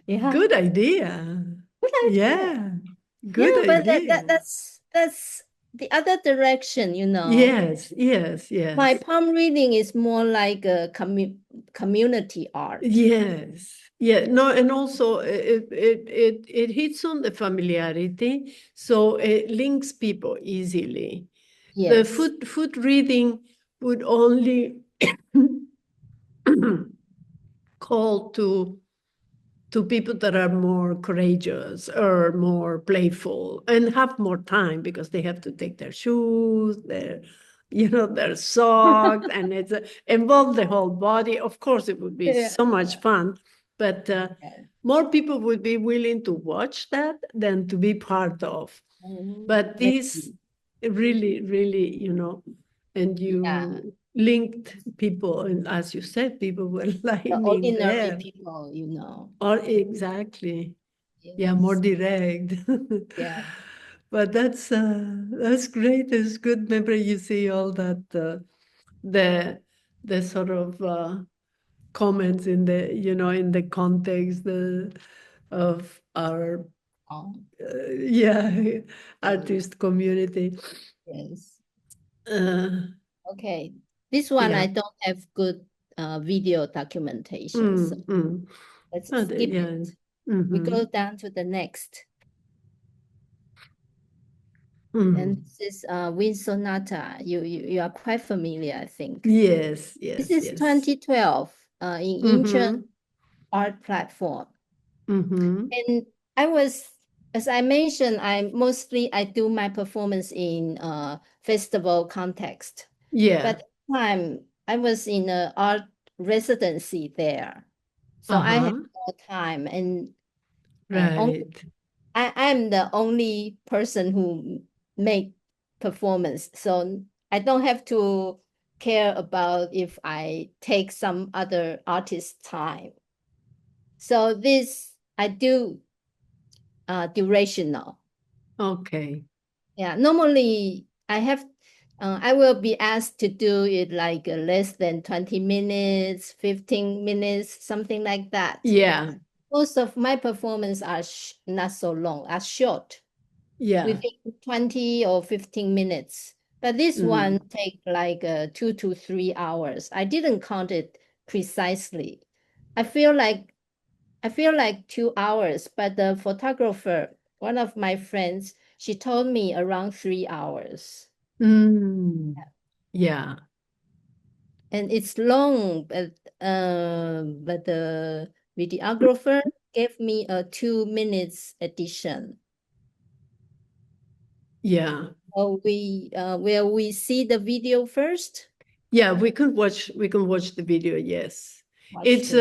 Yeah. Good idea. Good idea. Yeah. Good Yeah, but idea. that's the other direction, you know. Yes, yes, yes. My palm reading is more like a community art. Yes. Yeah. No, and also it hits on the familiarity, so it links people easily. The Yes. food reading would only call to people that are more courageous or more playful and have more time because they have to take their shoes, their socks, and it's involve the whole body. Of course, it would be Yeah. so much fun, but more people would be willing to watch that than to be part of. But this really, really, and you linked people, and as you said, people were The lining ordinary there. people, you know. Or exactly. Yeah, more Yes. direct. Yeah. But that's great. It's good memory. You see all that the sort of comments in the context of our Oh, artist community. yes. Uh, Okay. This one yeah. I don't have good video documentation, so let's skip Yeah. it. We go down to the next. And this is Wind Sonata. You are quite familiar, I think. Yes, This yes, is 2012 in Incheon art platform. And as I mentioned, I do my performance in festival context. Yeah. But at the time I was in an art residency there. So I had more time, and Right. I'm the only person who make performance. So I don't have to care about if I take some other artist's time. So this I do durational. Okay. Yeah, normally I will be asked to do it like less than 20 minutes, 15 minutes, something like that. Yeah. Most of my performance are not so long, are short, Yeah. within 20 or 15 minutes. But this one take like 2 to 3 hours. I didn't count it precisely. I feel like 2 hours, but the photographer, one of my friends, she told me around 3 hours. Yeah. And it's long, but the videographer gave me a 2 minutes edition. Yeah. Oh, will we see the video first? Yeah, we can watch the video, yes. Watch It's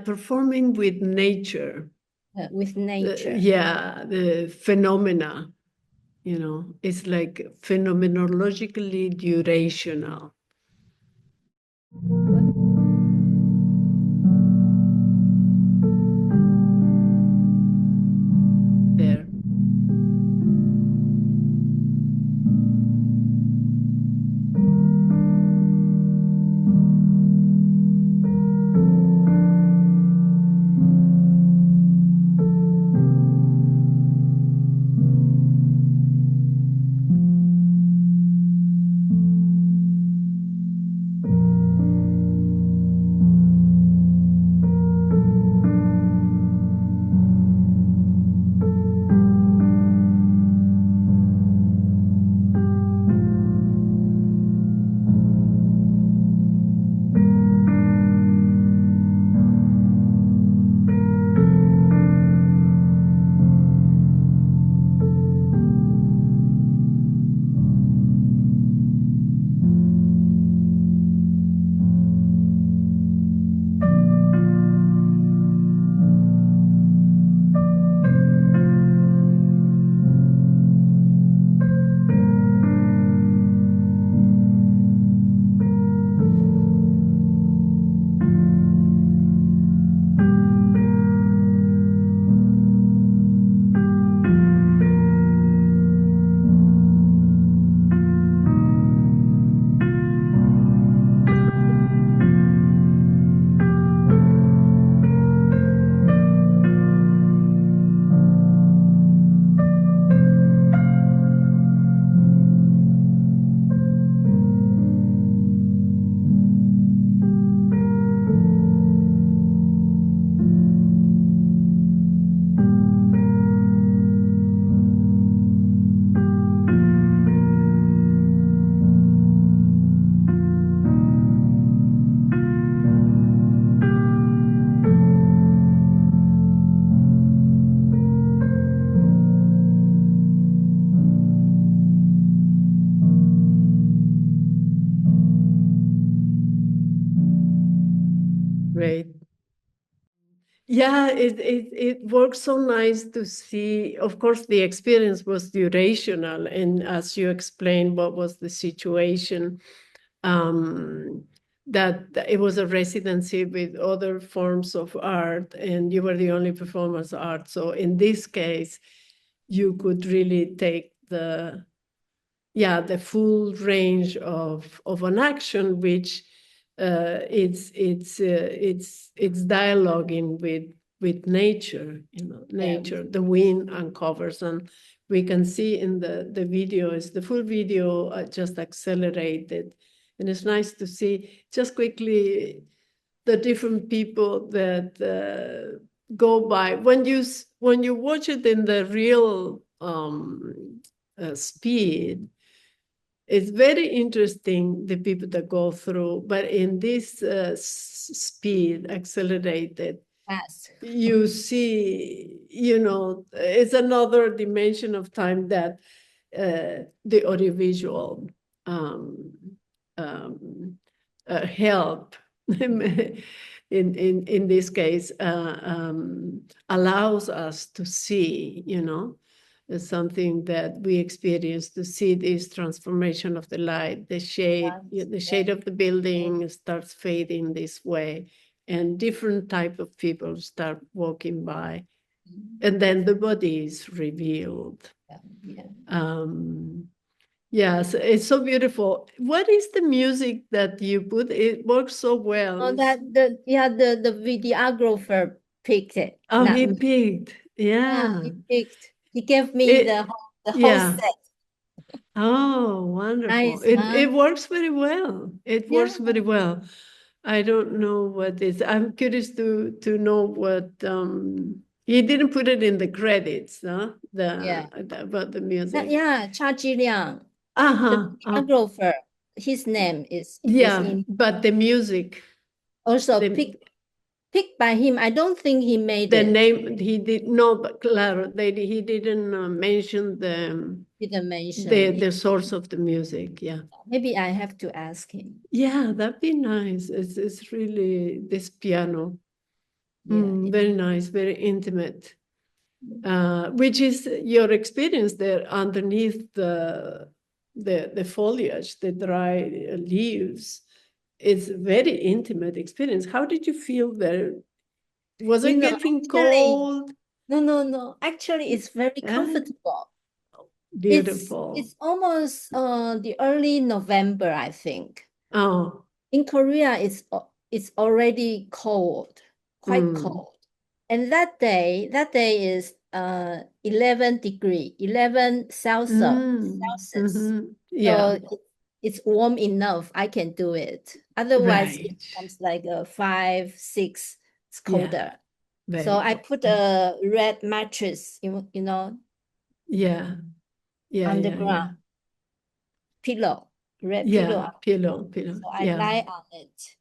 performing with nature. with nature. The phenomena, it's like phenomenologically durational. There. Yeah, it works so nice to see. Of course, the experience was durational, and as you explained, what was the situation, that it was a residency with other forms of art, and you were the only performance art. So in this case, you could really take the full range of an action, which it's dialoguing with nature, nature. The wind uncovers, and we can see in the video, is the full video just accelerated, and it's nice to see just quickly the different people that go by. When you watch it in the real speed, it's very interesting, the people that go through, but in this speed, accelerated, Yes. you see, it's another dimension of time that the audiovisual help in this case allows us to see, something that we experience, to see this transformation of the light, the shade, the shade of the building starts fading this way, and different type of people start walking by, and then the body is revealed. Yes, it's so beautiful. What is the music that you put? It works so well. Oh, the videographer picked it. Oh, not he me. picked. Yeah. He picked. He gave me the whole set. Oh, wonderful. Nice, It works very well. It works Yeah. very well. I don't know what is. I'm curious to know what he didn't put it in the credits, huh? About the music. Yeah, Cha-Ji Liang, the videographer. His name is in, but the music also picked by him. I don't think he made the it. name. He did no, but claro, he didn't mention Didn't mention the source of the music. Yeah, maybe I have to ask him. Yeah, that'd be nice. It's really this piano. Yeah, Very nice, very intimate. Which is your experience there underneath the foliage, the dry leaves. It's a very intimate experience. How did you feel there? Was it getting cold? No. Actually, it's very comfortable. Beautiful. It's almost the early November, I think. Oh. In Korea, it's already cold, quite cold. And that day is 11 degree, 11 Celsius. Yeah. So it's warm enough. I can do it. Otherwise, it becomes like a 5, 6. It's colder. So I put a red mattress, on the ground. Pillow, red pillow. Pillow. So I lie on it.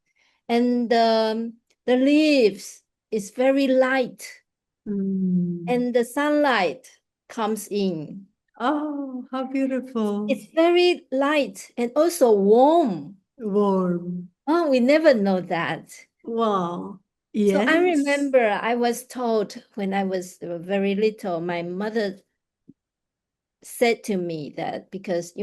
And the leaves is very light. And the sunlight comes in. Oh, how beautiful. It's very light and also warm. Warm. Oh, we never know that. Wow. Yes. So I remember I was told when I was very little, my mother said to me that because,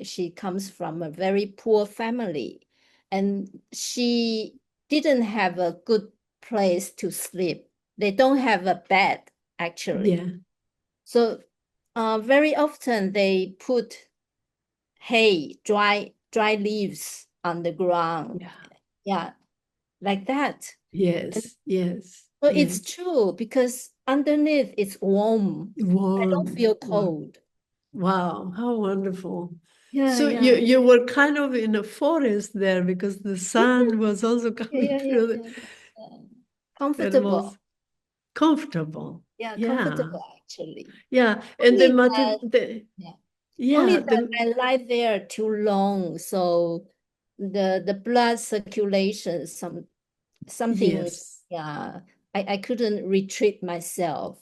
she comes from a very poor family and she didn't have a good place to sleep. They don't have a bed, actually. Yeah. So very often they put hay, dry leaves on the ground. Yeah, like that. Yes. So it's true because underneath it's warm. I don't feel cold. Wow, how wonderful. Yeah. So you were kind of in a forest there because the sun was also coming through. Comfortable. Comfortable. Yeah, comfortable actually. Yeah, and Only only that I lie there too long, so the blood circulation something I couldn't retreat myself.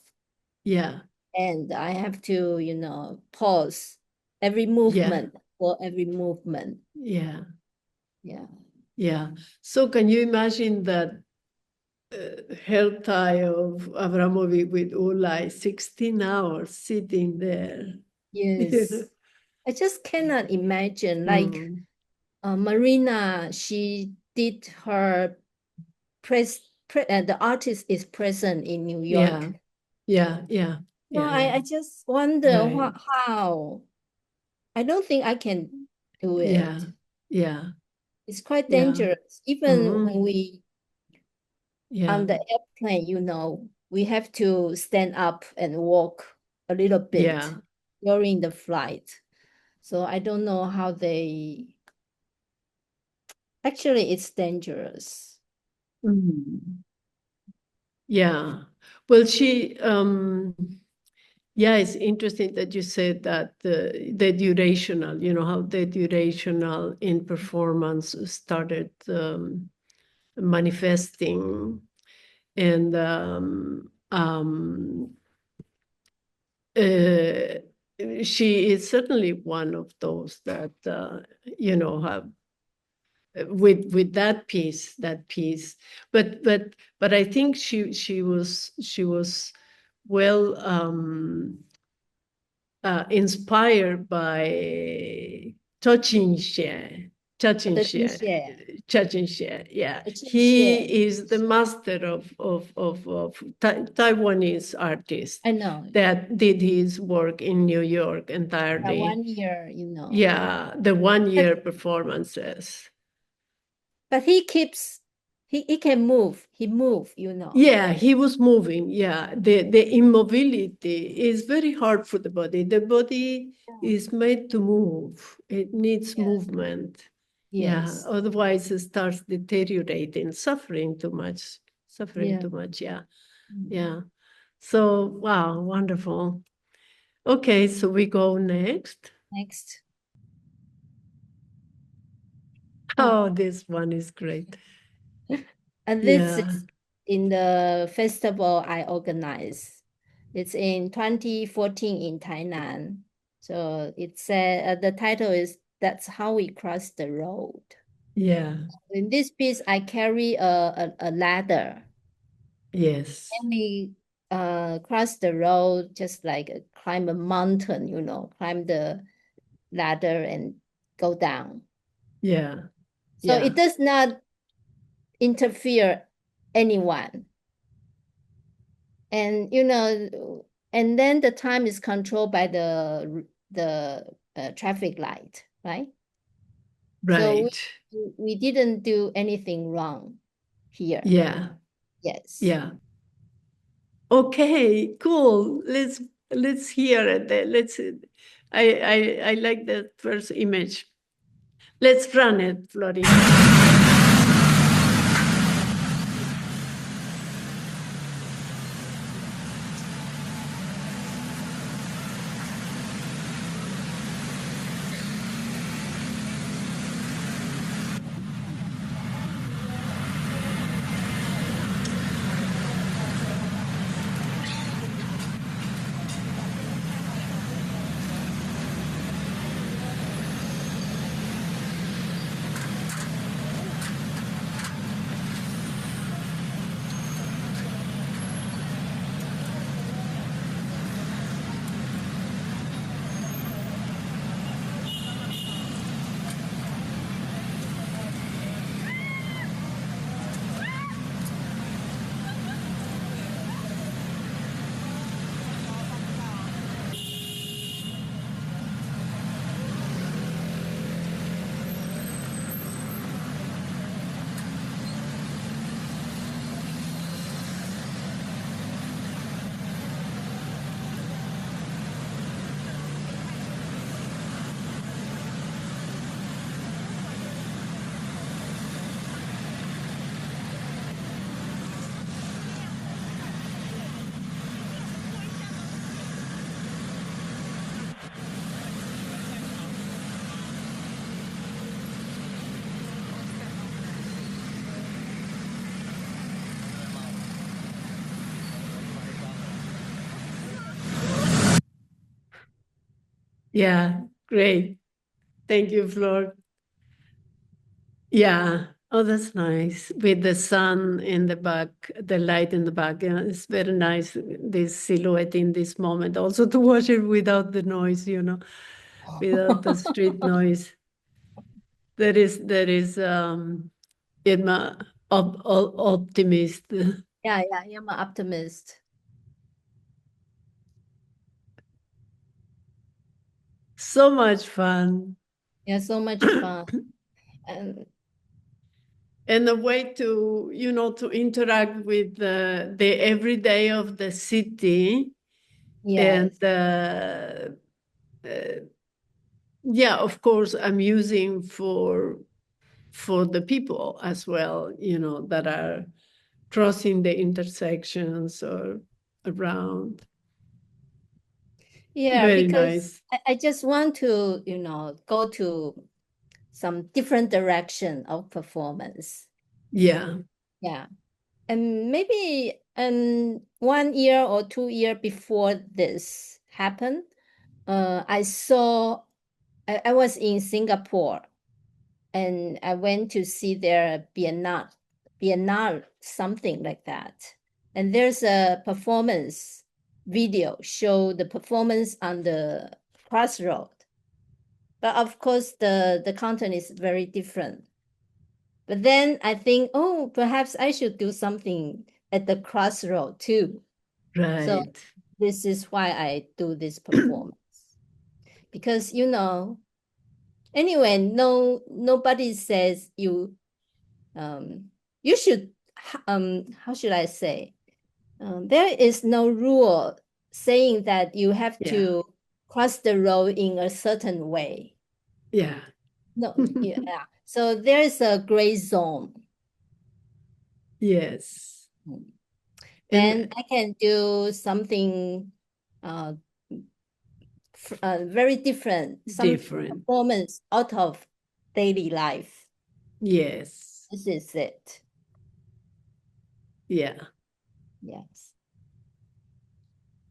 Yeah. And I have to, pause every movement for every movement. Yeah. So can you imagine that hair tie of Abramovic with Ulay, 16 hours sitting there. Yes. I just cannot imagine, like Marina, she did her the artist is present in New York. Yeah. No, I just wonder Right. how. I don't think I can do it. Yeah. It's quite Yeah. dangerous. Even when we on Yeah. the airplane, we have to stand up and walk a little bit Yeah. during the flight. So I don't know how they actually it's dangerous. Yeah. Well, it's interesting that you said that the durational, how the durational in performance started manifesting. And she is certainly one of those that, have with that piece. But I think she was well inspired by Touching yeah. He is the master of Taiwanese artist I know. that did his work in New York entirely. 1 year, Yeah, the 1 year performances. But he can move. He moved, Yeah, he was moving. Yeah, the immobility is very hard for the body. The body is made to move. It needs movement. Yes. Yeah, otherwise it starts deteriorating, suffering too much. Yeah. So, wow, wonderful. Okay, so we go next. Oh, this one is great. And this is in the festival I organized. It's in 2014 in Tainan. So it said the title is "That's How We Cross the Road." Yeah. In this piece, I carry a ladder. Yes. And we cross the road just like climb a mountain, climb the ladder and go down. Yeah. So it does not interfere anyone. And and then the time is controlled by the traffic light, right? So we didn't do anything wrong here. Yeah. Yes. Yeah. Okay, cool. Let's hear it. I like the first image. Let's run it, Flori. Yeah, great. Thank you, Flor. Yeah, Oh, that's nice. With the sun in the back, the light in the back. Yeah, it's very nice, this silhouette in this moment. Also to watch it without the noise, without the street noise. There is Irma optimist. Yeah, I'm an optimist. So much fun. Yeah, so much fun. And a way to, to interact with the everyday of the city. Yes. And yeah, of course, amusing for the people as well, that are crossing the intersections or around. Yeah, Very because nice. I just want to, go to some different direction of performance. Yeah. Yeah. And maybe 1 year or 2 year before this happened, I was in Singapore and I went to see their Biennale, something like that. And there's a performance video show the performance on the crossroad. But of course, the content is very different. But then I think, oh, perhaps I should do something at the crossroad too. So Right. this is why I do this performance. Because, anyway, nobody says you should, how should I say? There is no rule saying that you have to cross the road in a certain way. Yeah. No, yeah. So there is a gray zone. Yes. Then I can do something very different, some performance out of daily life. Yes. This is it. Yeah. Yes.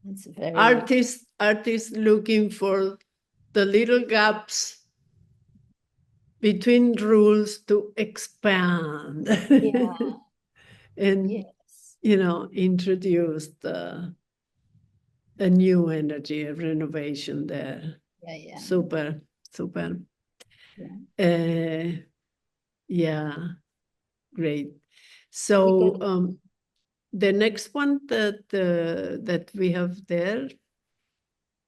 It's very artists looking for the little gaps between rules to expand. Yeah. And yes. Introduce a new energy, a renovation there. Yeah. Super. Yeah. Yeah, great. So the next one that we have there,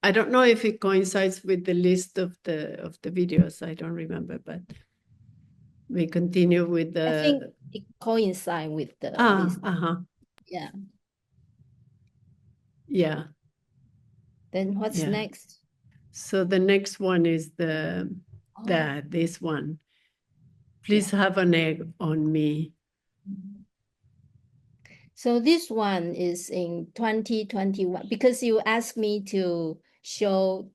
I don't know if it coincides with the list of the videos. I don't remember, but we continue with the. I think it coincides with the list. Yeah. Yeah. Then what's next? So the next one is this one. Please have an egg on me. So this one is in 2021 because you asked me to show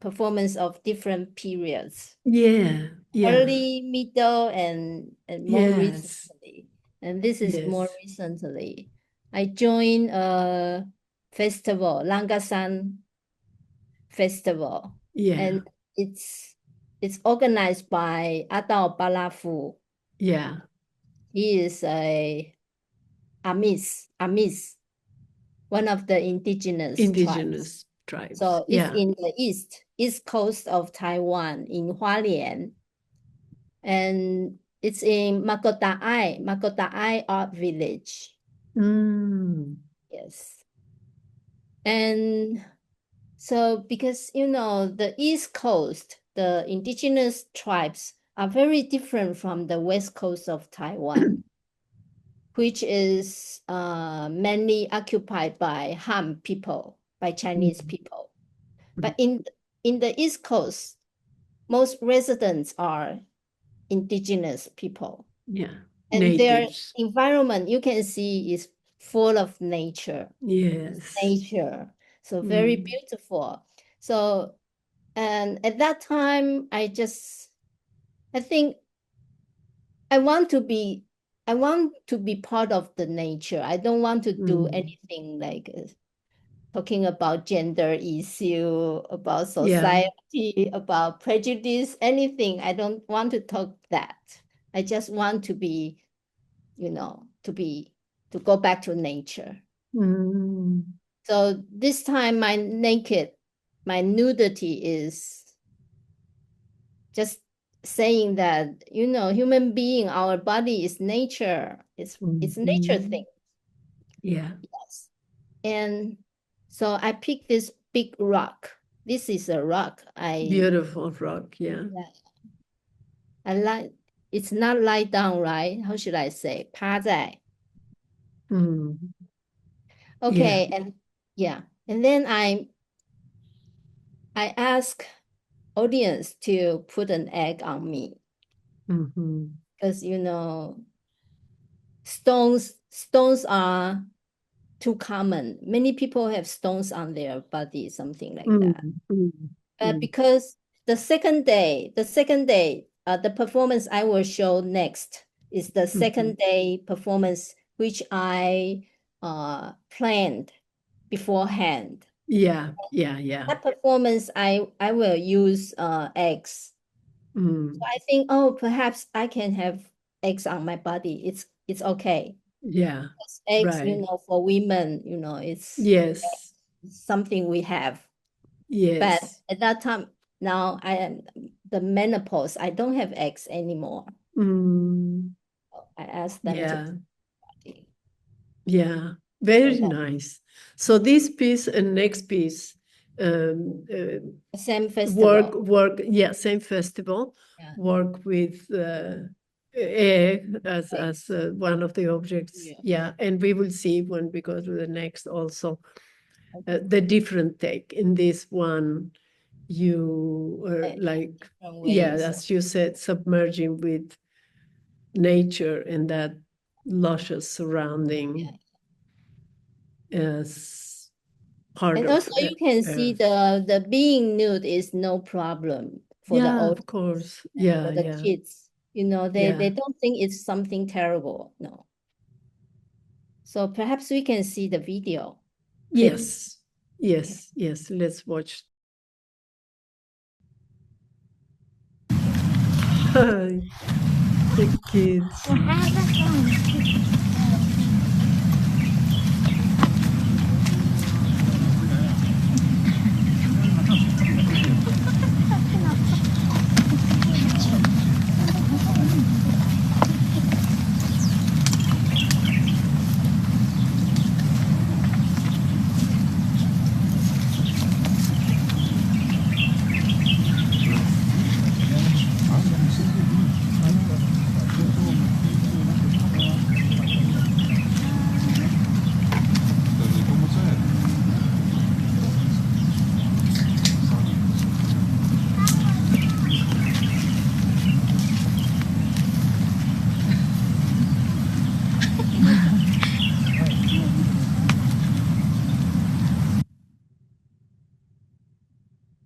performance of different periods. Yeah. Early, middle, and more recently. And this is more recently. I joined a festival, Langasan Festival. Yeah. And it's organized by Adao Balafu. Yeah. He is a Amis, one of the indigenous tribes. So it's in the east coast of Taiwan, in Hualien. And it's in Makotai Art Village. Yes. And so because, the East Coast, the indigenous tribes are very different from the West Coast of Taiwan, which is mainly occupied by Han people, by Chinese people. But in the East Coast, most residents are indigenous people. Yeah. And natives. Their environment, you can see, is full of nature. Yes. Nature. So very beautiful. So, and at that time, I think I want to be part of the nature. I don't want to do anything like talking about gender issue, about society, about prejudice, anything. I don't want to talk that. I just want to be, to go back to nature. So this time my nudity is just saying that, human being, our body is nature. It's nature thing. Yeah. Yes. And so I picked this big rock. This is a rock. Beautiful rock, yeah. I like, it's not lie down, right? How should I say? 趴在. Okay, and then I ask audience to put an egg on me. Because stones are too common. Many people have stones on their body, something like that. Because the second day, the performance I will show next is the second day performance, which I planned beforehand. That performance, I will use eggs. So I think, perhaps I can have eggs on my body. It's okay. Yeah. Eggs, right. For women, it's something we have. Yes. But at that time, now I am the menopause. I don't have eggs anymore. I asked them to. Yeah. Very nice. So this piece and next piece, same festival. Same festival. Work with egg as one of the objects. And we will see when we go to the next also the different take. In this one, you are as you said, submerging with nature and that luscious surrounding as part and of also you can see the being nude is no problem for the old, of course, for the kids. They don't think it's something terrible. No. So perhaps we can see the video. Yes. Let's watch. The kids.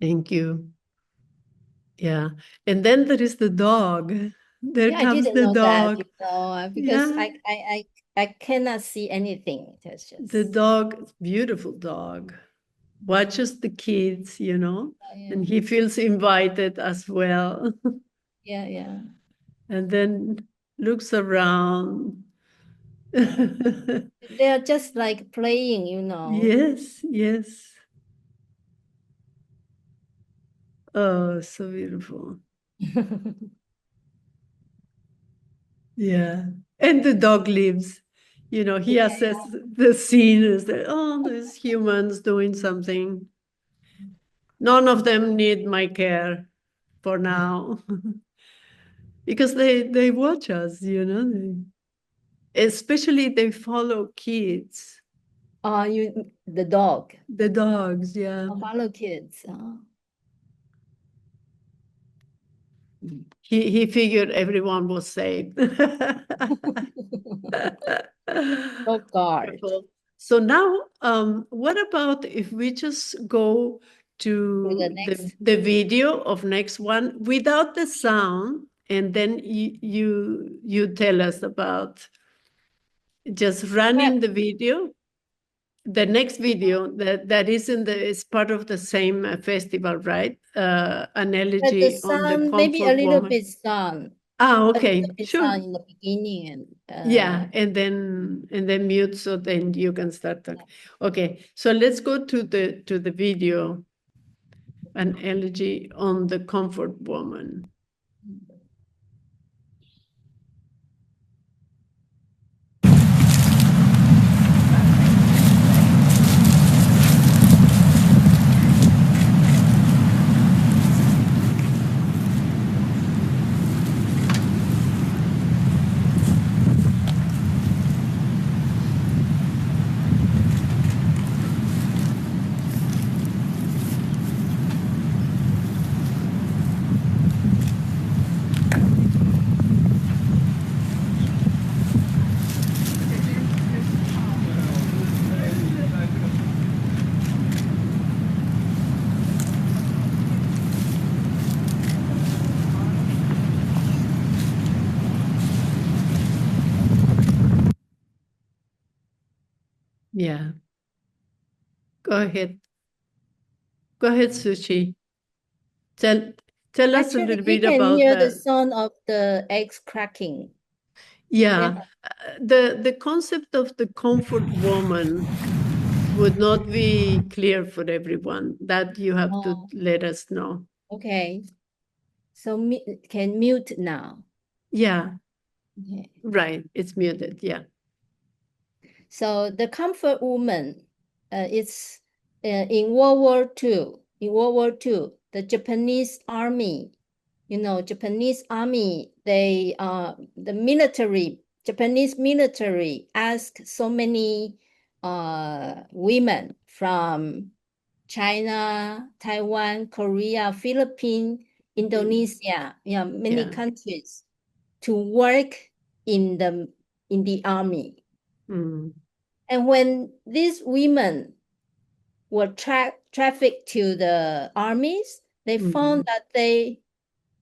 Thank you. Yeah. And then there is the dog. There comes I didn't the know dog. that, because I cannot see anything. That's just the dog, beautiful dog, watches the kids, and he feels invited as well. Yeah. And then looks around. They are just like playing, Yes. Oh, so beautiful. Yeah. And the dog lives, he assesses the scene as that, there's humans doing something. None of them need my care for now. Because they watch us, especially they follow kids. The dog. The dogs, Follow kids. He figured everyone was safe. Oh God. So now, what about if we just go to the video of next one without the sound, and then you tell us about just running the video. The next video that is part of the same festival, right? An elegy the on the sound, comfort maybe a little woman. bit sound. Okay, It's sure. in the beginning and Yeah, and then mute so then you can start talking. Okay, so let's go to the video, an elegy on the comfort woman. Yeah. Go ahead. Go ahead, Tzu-Chi. Tell us a actually little we bit can about hear the that. sound of the eggs cracking. Yeah. The concept of the comfort woman would not be clear for everyone. That you have to Oh, let us know. okay. So can mute now. Yeah, Okay. right. It's muted. Yeah. So the comfort woman, it's in World War II. In World War II, the Japanese army, Japanese army, the military, Japanese military asked so many women from China, Taiwan, Korea, Philippines, Indonesia, many Yeah. countries to work in the army. Mm. And when these women were trafficked to the armies, they found that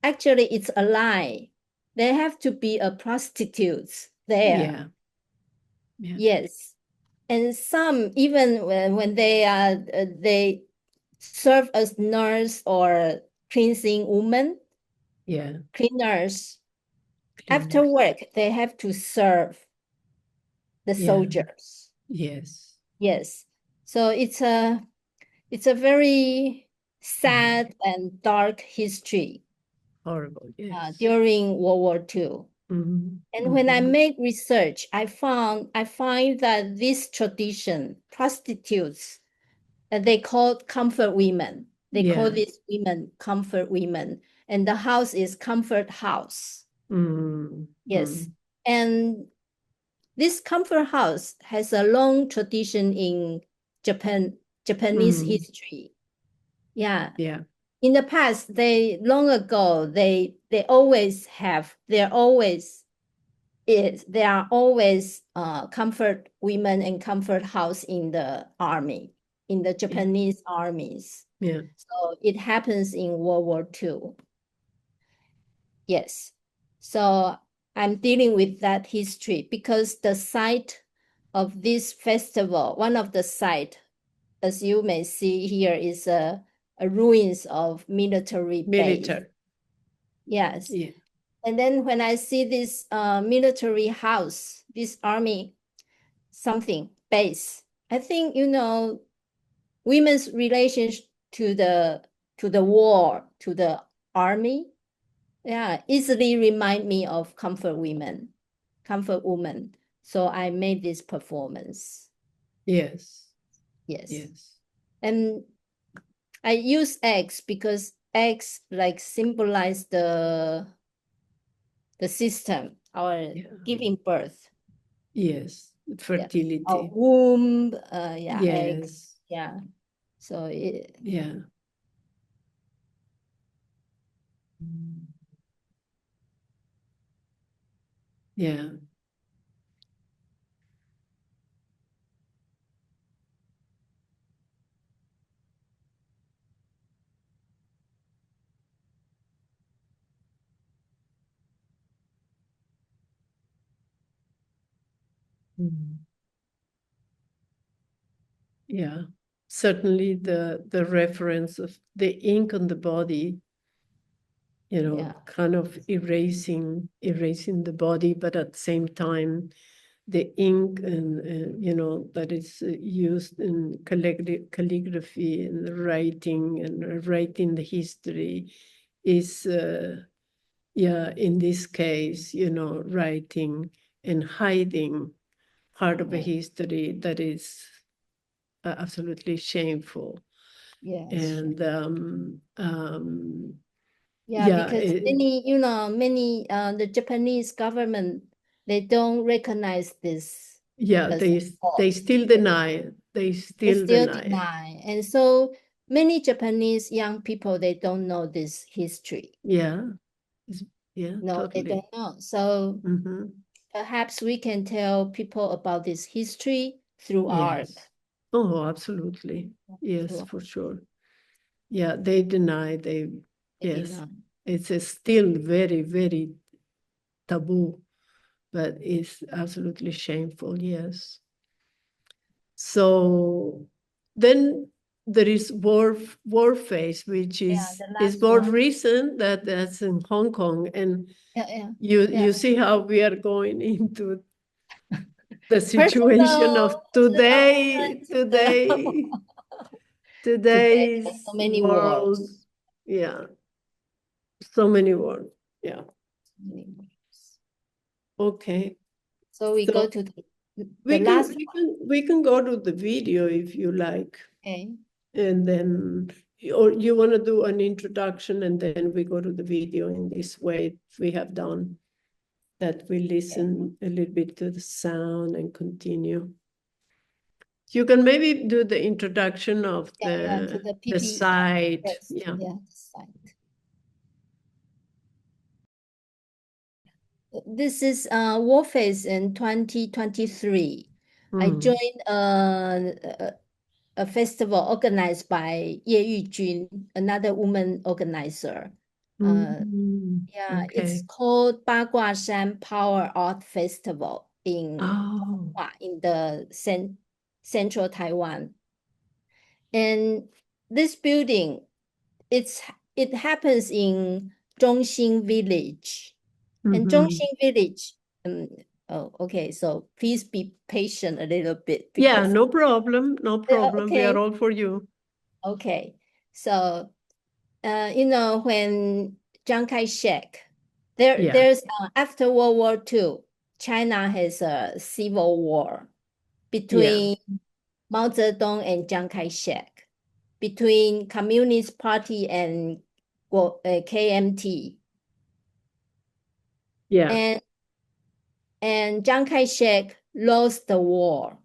actually it's a lie. They have to be a prostitutes there. Yeah. Yeah. Yes. And some even when they serve as nurse or cleansing woman, Yeah. cleaners. Cleaners. After work, they have to serve the Yeah. soldiers. Yes. Yes. So it's a very sad and dark history Horrible. Yes. during World War II. Mhm. And when I made research, I find that this tradition, prostitutes, they called comfort women. They call Yeah. these women comfort women, and the house is comfort house. Mm. Yes, and this comfort house has a long tradition in Japanese history. Yeah. Yeah. In the past, long ago, there are always comfort women and comfort house in the army, in the Japanese armies. Yeah. So it happens in World War II. Yes. So I'm dealing with that history because the site of this festival, one of the site, as you may see here, is a ruins of military base. Yes. Yeah. And then when I see this military house, this army base, I think, women's relations to the war, to the army, easily remind me of comfort women. So I made this performance. Yes. Yes. Yes. And I use eggs because eggs like symbolize the system, our giving birth. Yes. Fertility. Our womb, Yes. eggs. Yeah. So yeah. Yeah. Yeah. Certainly the reference of the ink on the body you know, Yeah. kind of erasing the body, but at the same time, the ink and you know, that is used in calligraphy and writing the history is yeah, in this case, you know, writing and hiding part of a history that is absolutely shameful. Yes. And Yeah, yeah, because many the Japanese government, they don't recognize this yeah, as they a fault. still deny it. They They still still deny it. deny. And so many Japanese young people, they don't know this history. Yeah, yeah, No, they totally. don't know. So Mm-hmm. perhaps we can tell people about this history through art. Yes. Oh, absolutely. Yes, Through for sure. Yeah, they deny. They Yes, deny. it's still very, very taboo, but it's absolutely shameful. Yes. So then there is Warface, which Yeah, is the last more one. recent. That's in Hong Kong, and Yeah. you see how we are going into the situation of today, today's so many world. wars. Yeah, so many words. Yeah. Okay. So we go to the We last can go to the video if you like, Okay. and then or you want to do an introduction and then we go to the video in this way. We have done that. We listen a little bit to the sound and continue. You can maybe do the introduction of to the site. Yes, Yeah. the site. This is Warface in 2023. I joined a festival organized by Yeh Tzu-Chi, another woman organizer. Yeah, it's Okay. called Bagua-Shan Power Art Festival in Oh. in the central Taiwan. And this building, it happens in Zhongxin Village. And Zhongxin Village, oh, okay, so please be patient a little bit. Yeah, no problem. No problem. We Okay. are all for you. Okay, so when Chiang Kai-shek, there's after World War II, China has a civil war between Mao Zedong and Chiang Kai-shek, between Communist Party and KMT. Yeah. And Chiang Kai-shek lost the war.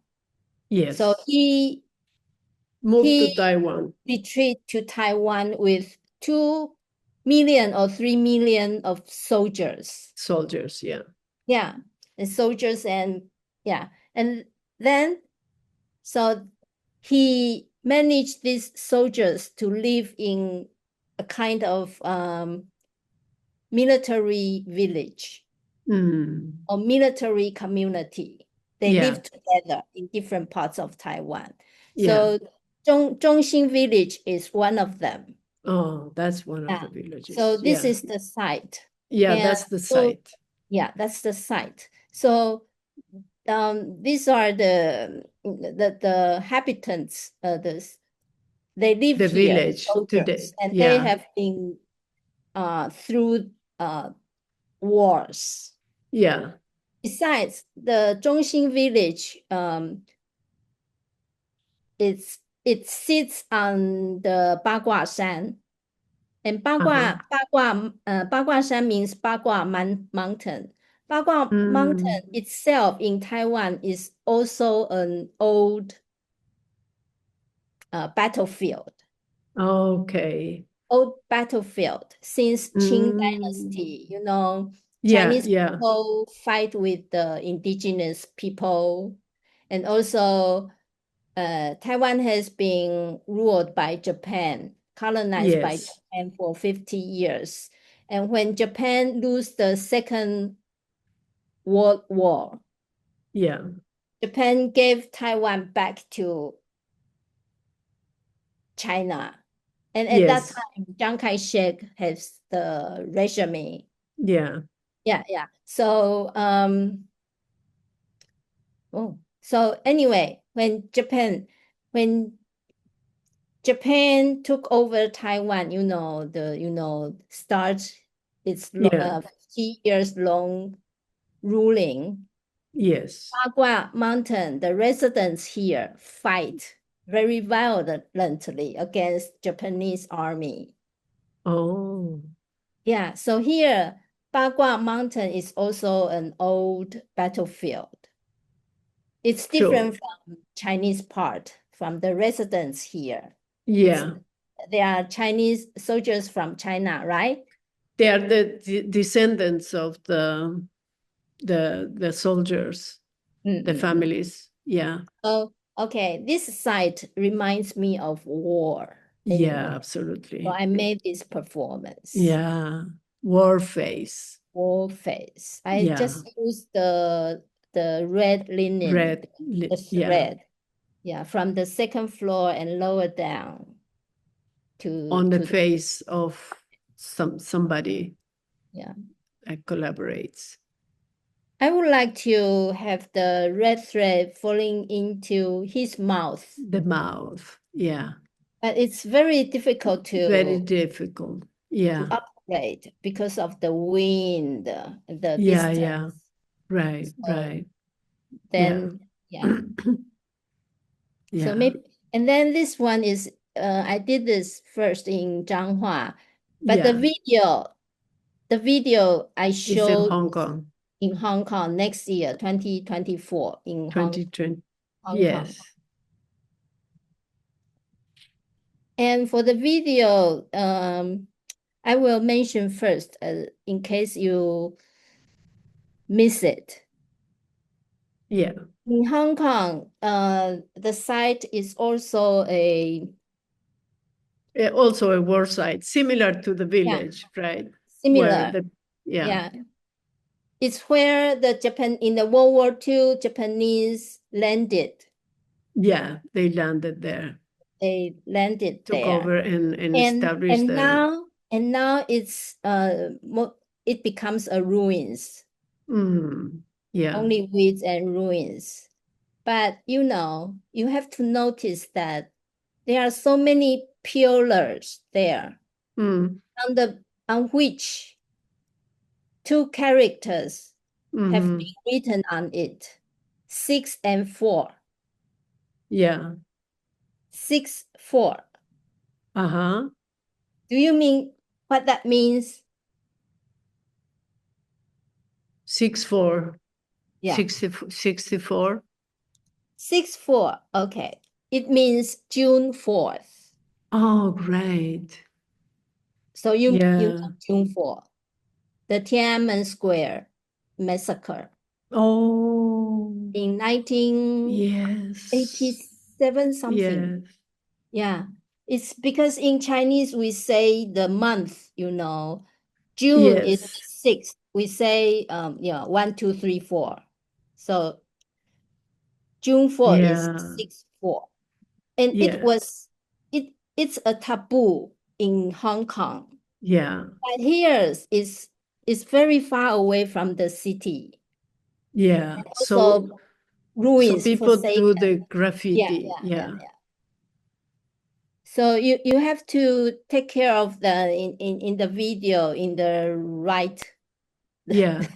Yes. So he moved to Taiwan. Retreat to Taiwan with 2 million or 3 million of soldiers. Soldiers, yeah. Yeah, the soldiers and then so he managed these soldiers to live in a kind of military village or military community. They live together in different parts of Taiwan. So Zhongxin Village is one of them. Oh, that's one of the villages. So this is the site. Yeah, that's the site. Yeah, that's the site. So these are the habitants. They live the here, village today, and they have been through wars. Yeah. Besides, the Zhongxin village, it sits on the Bagua-Shan. And Bagua-Shan means Bagua Mountain. Bagua Mountain itself in Taiwan is also an old battlefield. Okay. Old battlefield since Qing Dynasty. Chinese people fight with the indigenous people, and also Taiwan has been ruled by Japan, colonized by Japan for 50 years. And when Japan lost the Second World War, Japan gave Taiwan back to China. And at that Yes. time, Chiang Kai-shek has the regime. Yeah. Yeah. So so anyway, when Japan took over Taiwan, starts its Yeah. 50 years long ruling. Yes. Bagua Mountain, the residents here fight very violently against Japanese army. Oh, Yeah, so here, Bagua Mountain is also an old battlefield. It's sure. different from Chinese part, from the residents here. Yeah. They are Chinese soldiers from China, right? They are the descendants of the soldiers, the families. Yeah. Oh, okay. This site reminds me of war. Yeah, absolutely. So I made this performance. Yeah. War face. War face. I just used the red linen. Red. The thread. Yeah, from the second floor and lower down On the face of somebody. Yeah. That collaborates. I would like to have the red thread falling into his mouth. The mouth. Yeah. But it's very difficult to Very difficult. Yeah. to operate because of the wind, the Yeah, distance. yeah. Right, So right. then, yeah. Yeah. So maybe, and then this one is, I did this first in Zhanghua, but the video I It's in showed Hong Kong. in Hong Kong next year, 2024, in 2020. Hong Yes. Kong. And for the video, I will mention first, in case you miss it. Yeah. In Hong Kong, the site is also Also a war site, similar to the village, right? similar. Yeah. It's where in the World War II, Japanese landed. Yeah, they landed there. They landed Took there. over and established there. And now it's it becomes a ruins. Yeah. Only weeds and ruins. But you have to notice that there are so many pillars there on which two characters have been written on it, 6 and 4. Yeah. 6, 4. Uh-huh. Do you mean what that means? 6-4. Yeah. 64. 6-4. Okay. It means June 4th. Oh, great. So you know June 4th. The Tiananmen Square massacre. Oh. In 1987 something. Yes. Yeah. It's because in Chinese we say the month, June is 6th. We say 1, 2, 3, 4. So June 4 is 6-4. And it's a taboo in Hong Kong. Yeah. But here is very far away from the city. Yeah. And also ruins. So people do the graffiti. Yeah. So you have to take care of in the video in the right. The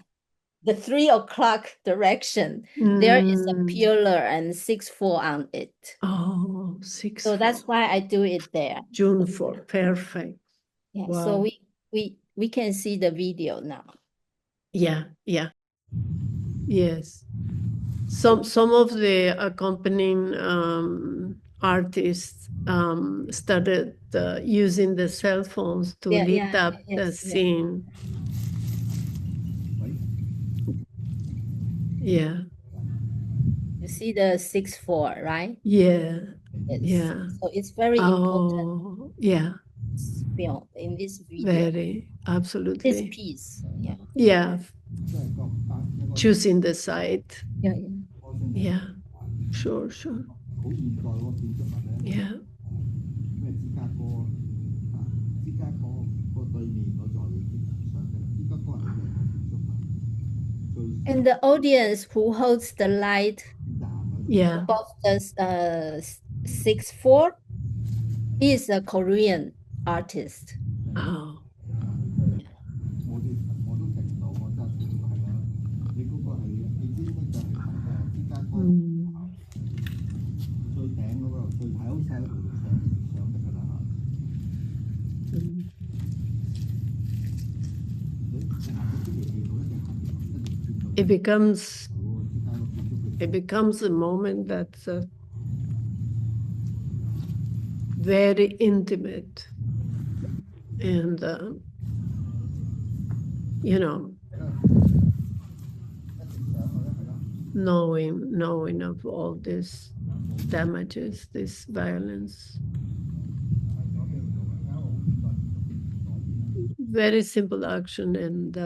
3 o'clock direction. There is a pillar and 6-4 on it. Oh, 6. So that's why I do it there. June 4. Perfect. Yeah. Wow. So we can see the video now. Yeah. Yeah. Yes. Some of the accompanying artists started using the cell phones to lit up the scene. Yeah. You see the 6-4, right? Yeah. So it's very important. Oh, yeah. Film in this video. Very, absolutely. This piece. Yeah. Yeah. Choosing the site. Yeah. Sure. Yeah. And the audience who holds the light Yeah. above the 6'4" is a Korean artist. Oh. Mm. Mm. It becomes a moment that's very intimate, and you know, knowing of all this damages, this violence. Very simple action and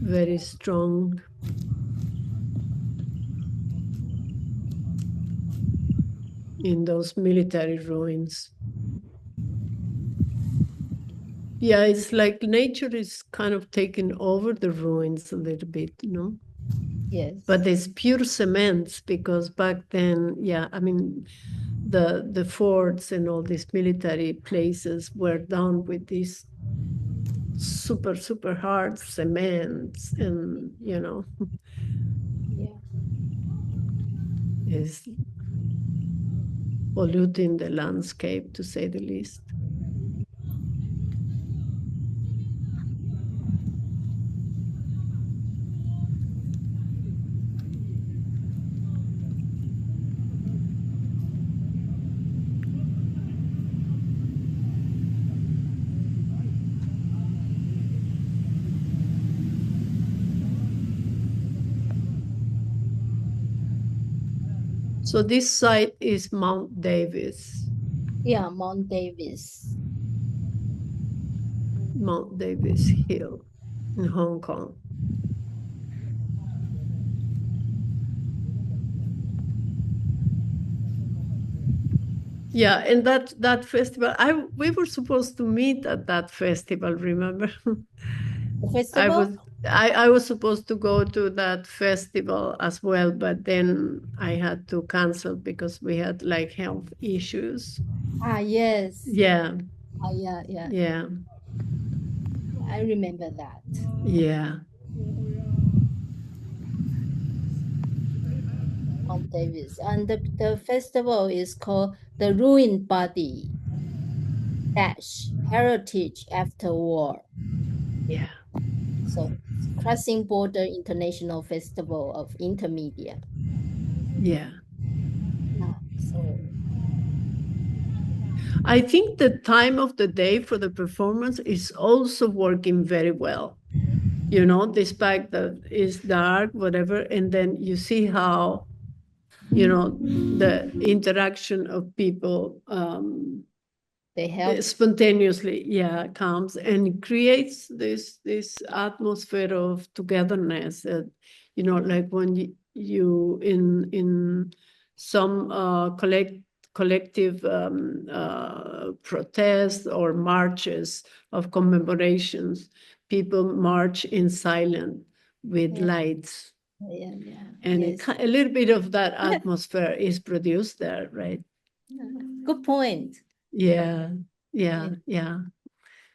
very strong. In those military ruins. Yeah, it's like nature is kind of taking over the ruins a little bit, you know? Yes. But it's pure cement, because back then, yeah, I mean, the forts and all these military places were done with these super, super hard cements, and, you know, Yeah. is polluting the landscape, to say the least. So this site is Mount Davis. Yeah, Mount Davis. Mount Davis Hill in Hong Kong. Yeah, and that festival, we were supposed to meet at that festival, remember? The festival? I was supposed to go to that festival as well, but then I had to cancel because we had like health issues. Ah, yes. Yeah, Yeah. yeah, I remember that. yeah. Mount Davis. And the festival is called the Ruined Body - Heritage After War. Yeah. So Crossing Border International Festival of Intermedia. Yeah. So I think the time of the day for the performance is also working very well. You know, despite that it's dark, whatever, and then you see how, you know, the interaction of people they help. Spontaneously, yeah, comes and creates this atmosphere of togetherness. That, you know, like when you in some collective protests or marches of commemorations, people march in silence with lights. Yeah. And Yes. a little bit of that atmosphere is produced there, right? Good point. Yeah.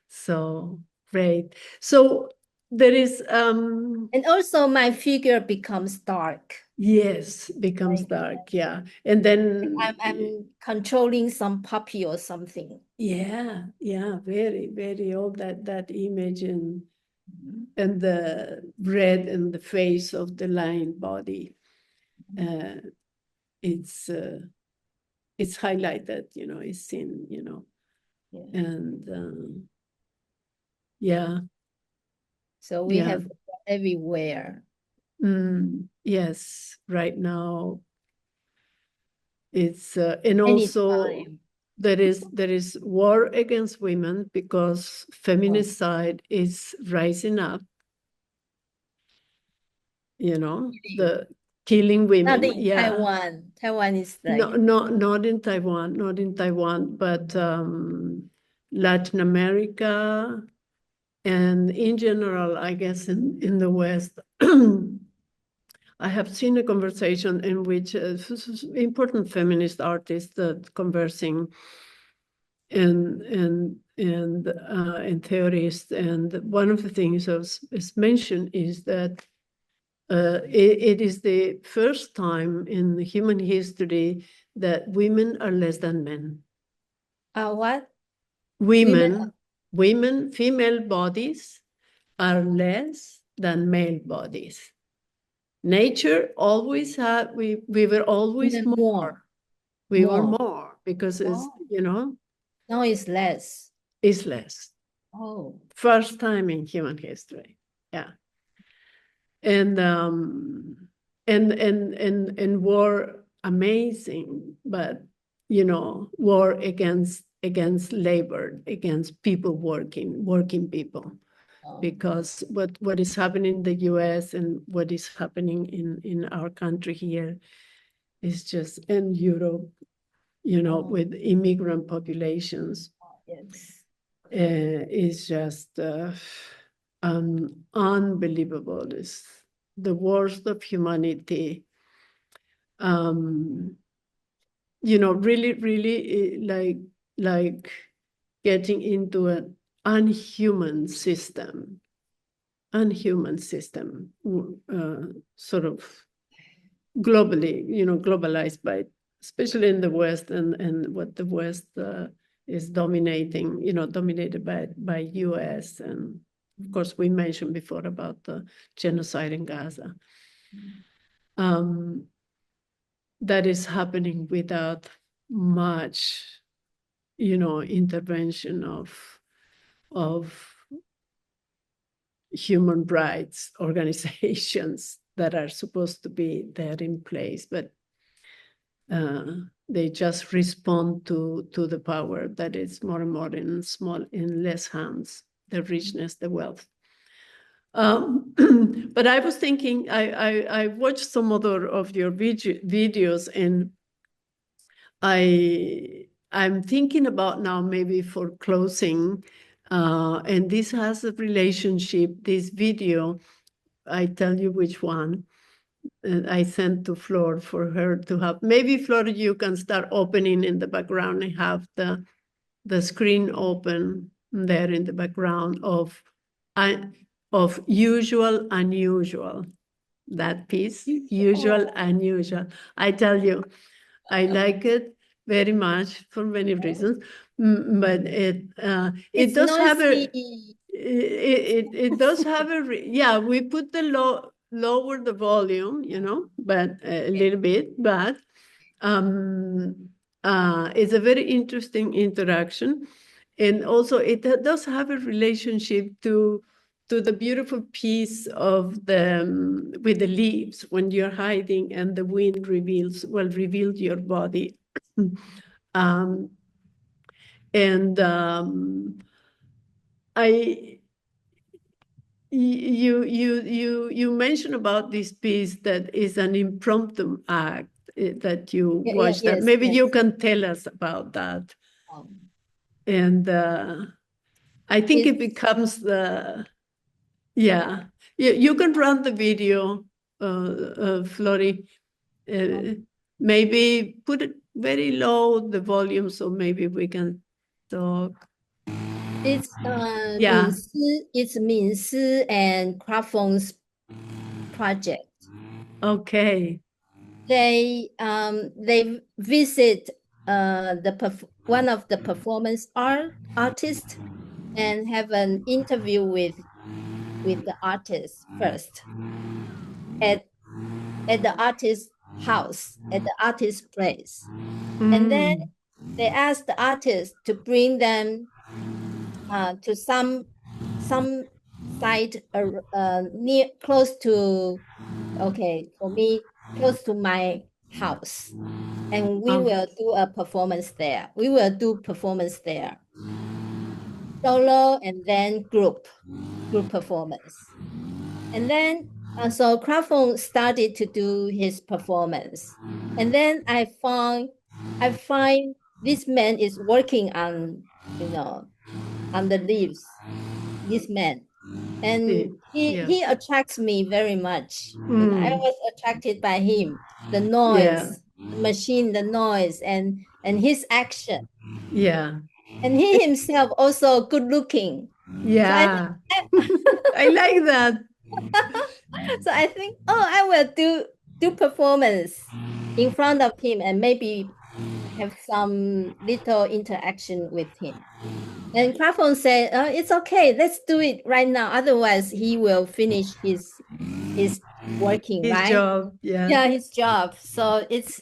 So great. So there is and also my figure becomes dark. Yes, becomes dark, yeah. And then I'm controlling some puppy or something. Yeah, very, very old that image, and the red and the face of the lion body. It's highlighted, you know, it's seen, you know. Yeah. And yeah. So we have everywhere. Yes, right now it's and also Anytime. there is war against women because feminicide is rising up. You know, the killing women. Not in Taiwan is like not in Taiwan, but Latin America, and in general, I guess in the West, I have seen a conversation in which important feminist artists conversing and theorists, and one of the things is mentioned is that it is the first time in human history that women are less than men. What? Women, female bodies are less than male bodies. Nature always had, we were always Even more. We were More. more because it's, you know, Now it's less. it's less. Oh. First time in human history. Yeah. And war, amazing, but you know, war against labor, against people working people. Oh. Because what is happening in the US and what is happening in our country here is just in Europe, you know, with immigrant populations, Yes. is just unbelievable. It's the worst of humanity. You know, really like getting into an unhuman system, sort of globally, you know, globalized by, especially in the West, and what the West is dominating, you know, dominated by US. And of course, we mentioned before about the genocide in Gaza. That is happening without much, you know, intervention of human rights organizations that are supposed to be there in place, but they just respond to the power that is more and more in less hands, the richness, the wealth. But I was thinking, I watched some other of your videos, and I'm thinking about now maybe for closing, and this has a relationship, this video, I tell you which one, I sent to Flor for her to have. Maybe, Flor, you can start opening in the background and have the screen open there in the background of usual, unusual, that piece, usual, unusual. I tell you, I like it very much for many reasons, but it does have a, it does have a, yeah, we put the lower the volume, you know, but a little bit, but it's a very interesting interaction. And also it does have a relationship to the beautiful piece of the with the leaves when you're hiding and the wind reveals your body. You mentioned about this piece that is an impromptu act that you watched. That maybe you can tell us about that. And I think it becomes the, yeah. You can run the video, Flori. Maybe put it very low, the volume, so maybe we can talk. It's Yeah. It's Min-Si and Crawford's project. Okay. They visit one of the performance artists and have an interview with the artist first at the artist's house, at the artist's place. And then they ask the artist to bring them to some site near, close to, okay, for me, close to my house. And we will do a performance there. We will do performance there. Solo and then group performance. And then, so Crawford started to do his performance. And then I find this man is working on on the leaves, this man. And See, he attracts me very much. And I Mm. was attracted by him, the Yeah. noise, the machine, the noise, and his action. Yeah. And he himself also good looking. Yeah. I like that. So I think, I will do performance in front of him and maybe have some little interaction with him. And Kraftwerk said, it's okay, let's do it right now. Otherwise, he will finish his working, His right? job. Yeah. Yeah, his job. So so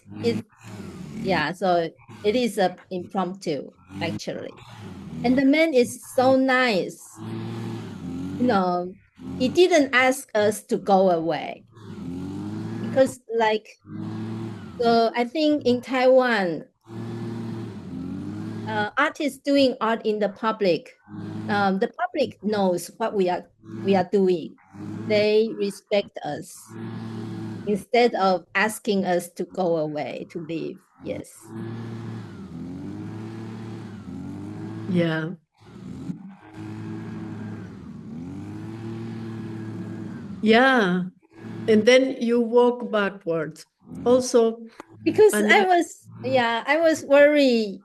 it is a impromptu, actually. And the man is so nice. He didn't ask us to go away. Because so I think in Taiwan, artists doing art in the public knows what we are doing. They respect us instead of asking us to go away, to leave. Yes. Yeah. Yeah. And then you walk backwards. Also, Because I another- was worried.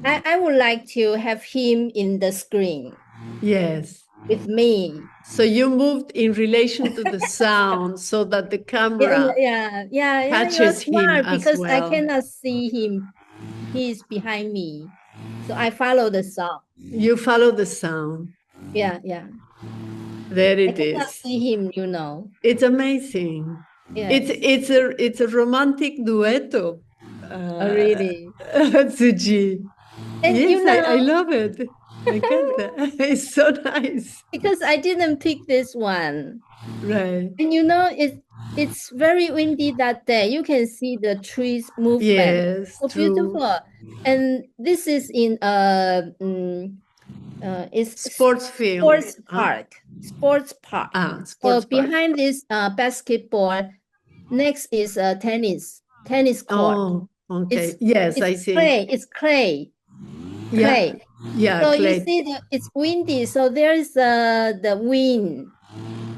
I would like to have him in the screen yes. with me. So you moved in relation to the sound so that the camera You're catches him smart as because I well. cannot see him. He is behind me. So I follow the sound. You follow the sound. Yeah. There I it cannot is. see him, It's amazing. Yes. It's a romantic duetto. Oh, really? Tzu-Chi. And Yes, I love it. I get that. It's so nice. because I didn't pick this one. Right. And it's very windy that day. You can see the trees movement. Yes, So true. beautiful. And this is in it's Sports field. sports park. Sports park. Sports So park. behind this basketball, next is tennis court. Oh, okay. Yes, I see. It's clay. Yeah. Clay. Yeah, So clay. you see it's windy. So there's the wind.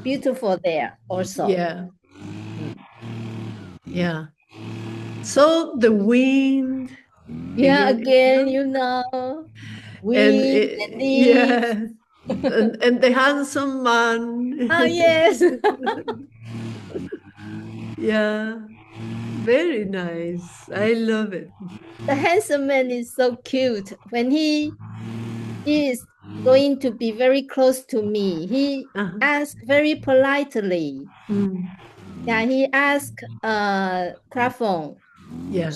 Beautiful there also. Yeah. Yeah. So the wind. Yeah, again, wind and leaves. Yeah. and the handsome man. Oh, yes. Yeah. Very nice. I love it. The handsome man is so cute. When he is going to be very close to me, he asked very politely. Yeah, he asked Kraftwerk,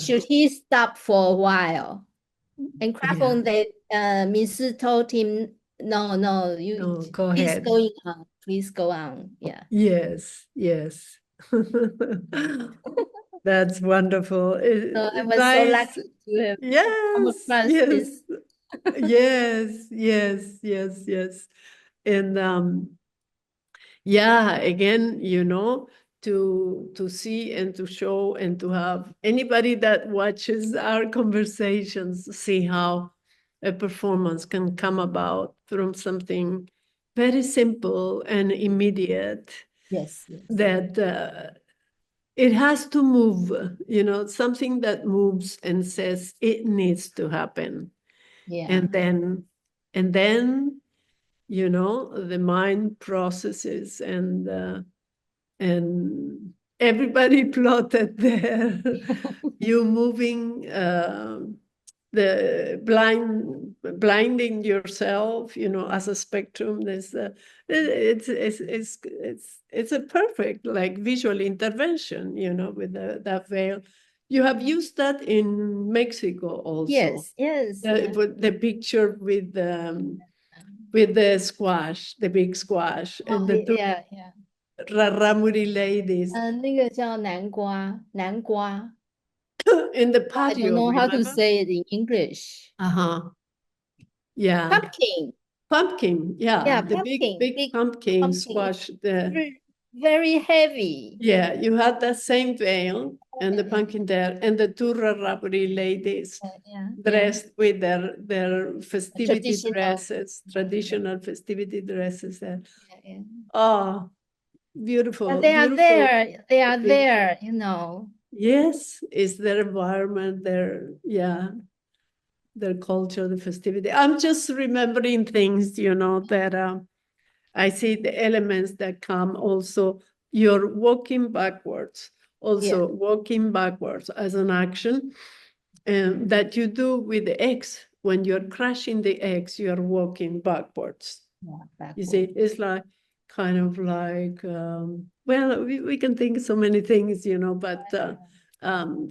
should he stop for a while? And Kraftwerk, Miss told him, no, go ahead. Please go on. Yeah. Yes. That's wonderful. So I was so lucky to have come across this. Yes. And yeah, again, to see and to show and to have anybody that watches our conversations see how a performance can come about from something very simple and immediate. Yes. That it has to move, something that moves and says it needs to happen. Yeah. And then, the mind processes and everybody plotted there. You moving the blinding yourself, as a spectrum. There's it's a perfect visual intervention, with that veil. You have used that in Mexico also. Yes. The picture with the squash, the big squash, and the two Raramuri ladies. 那个叫南瓜 In the I patio. don't know how to remember? say it in English. Yeah. Pumpkin. Pumpkin, yeah. Yeah, The pumpkin, big pumpkin pumpkin. squash. very heavy. Yeah, you had that same veil and the pumpkin there, and the two Raraburi ladies Yeah. dressed with their festivity Traditional. dresses, traditional festivity dresses. And Yeah. oh, beautiful. But they are beautiful. there. They are Okay. there, you know. Yes, it's their environment, their culture, the festivity. I'm just remembering things, that I see the elements that come also. You're walking backwards, also walking backwards as an action that you do with the eggs. When you're crushing the eggs, you're walking backwards. Yeah, You see, it's like kind of like, well, we can think so many things, but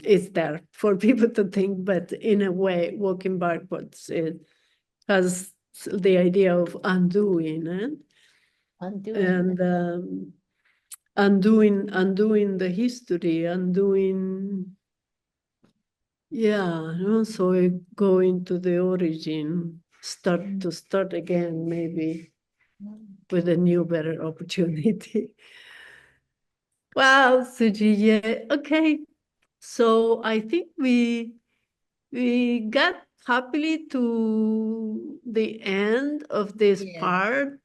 it's there for people to think, but in a way, walking backwards, it has the idea of undoing, and undoing the history, and also going to the origin, start again, maybe with a new, better opportunity. Wow, Tzu-Chi, yeah. Okay. So I think we got happily to the end of this part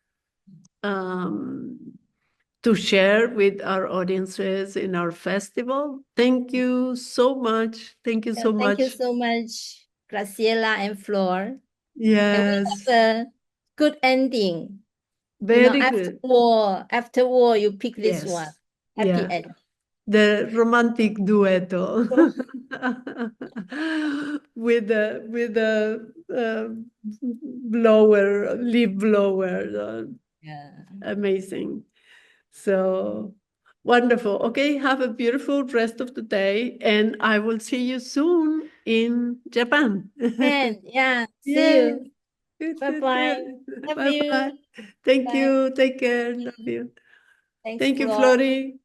to share with our audiences in our festival. Thank you so much. Thank you so much. Thank you so much, Graciela and Flor. Yes. And we have a good ending. Very good. After war, you pick this Yes. one. Happy end. The romantic duetto with the leaf blower. Amazing. So wonderful. Okay, have a beautiful rest of the day, and I will see you soon in Japan. And see you. Good, Bye-bye. good. Love Bye-bye. you. Thank Bye. you. Take care. Love you. Thanks, Thank you, Flor. Flori.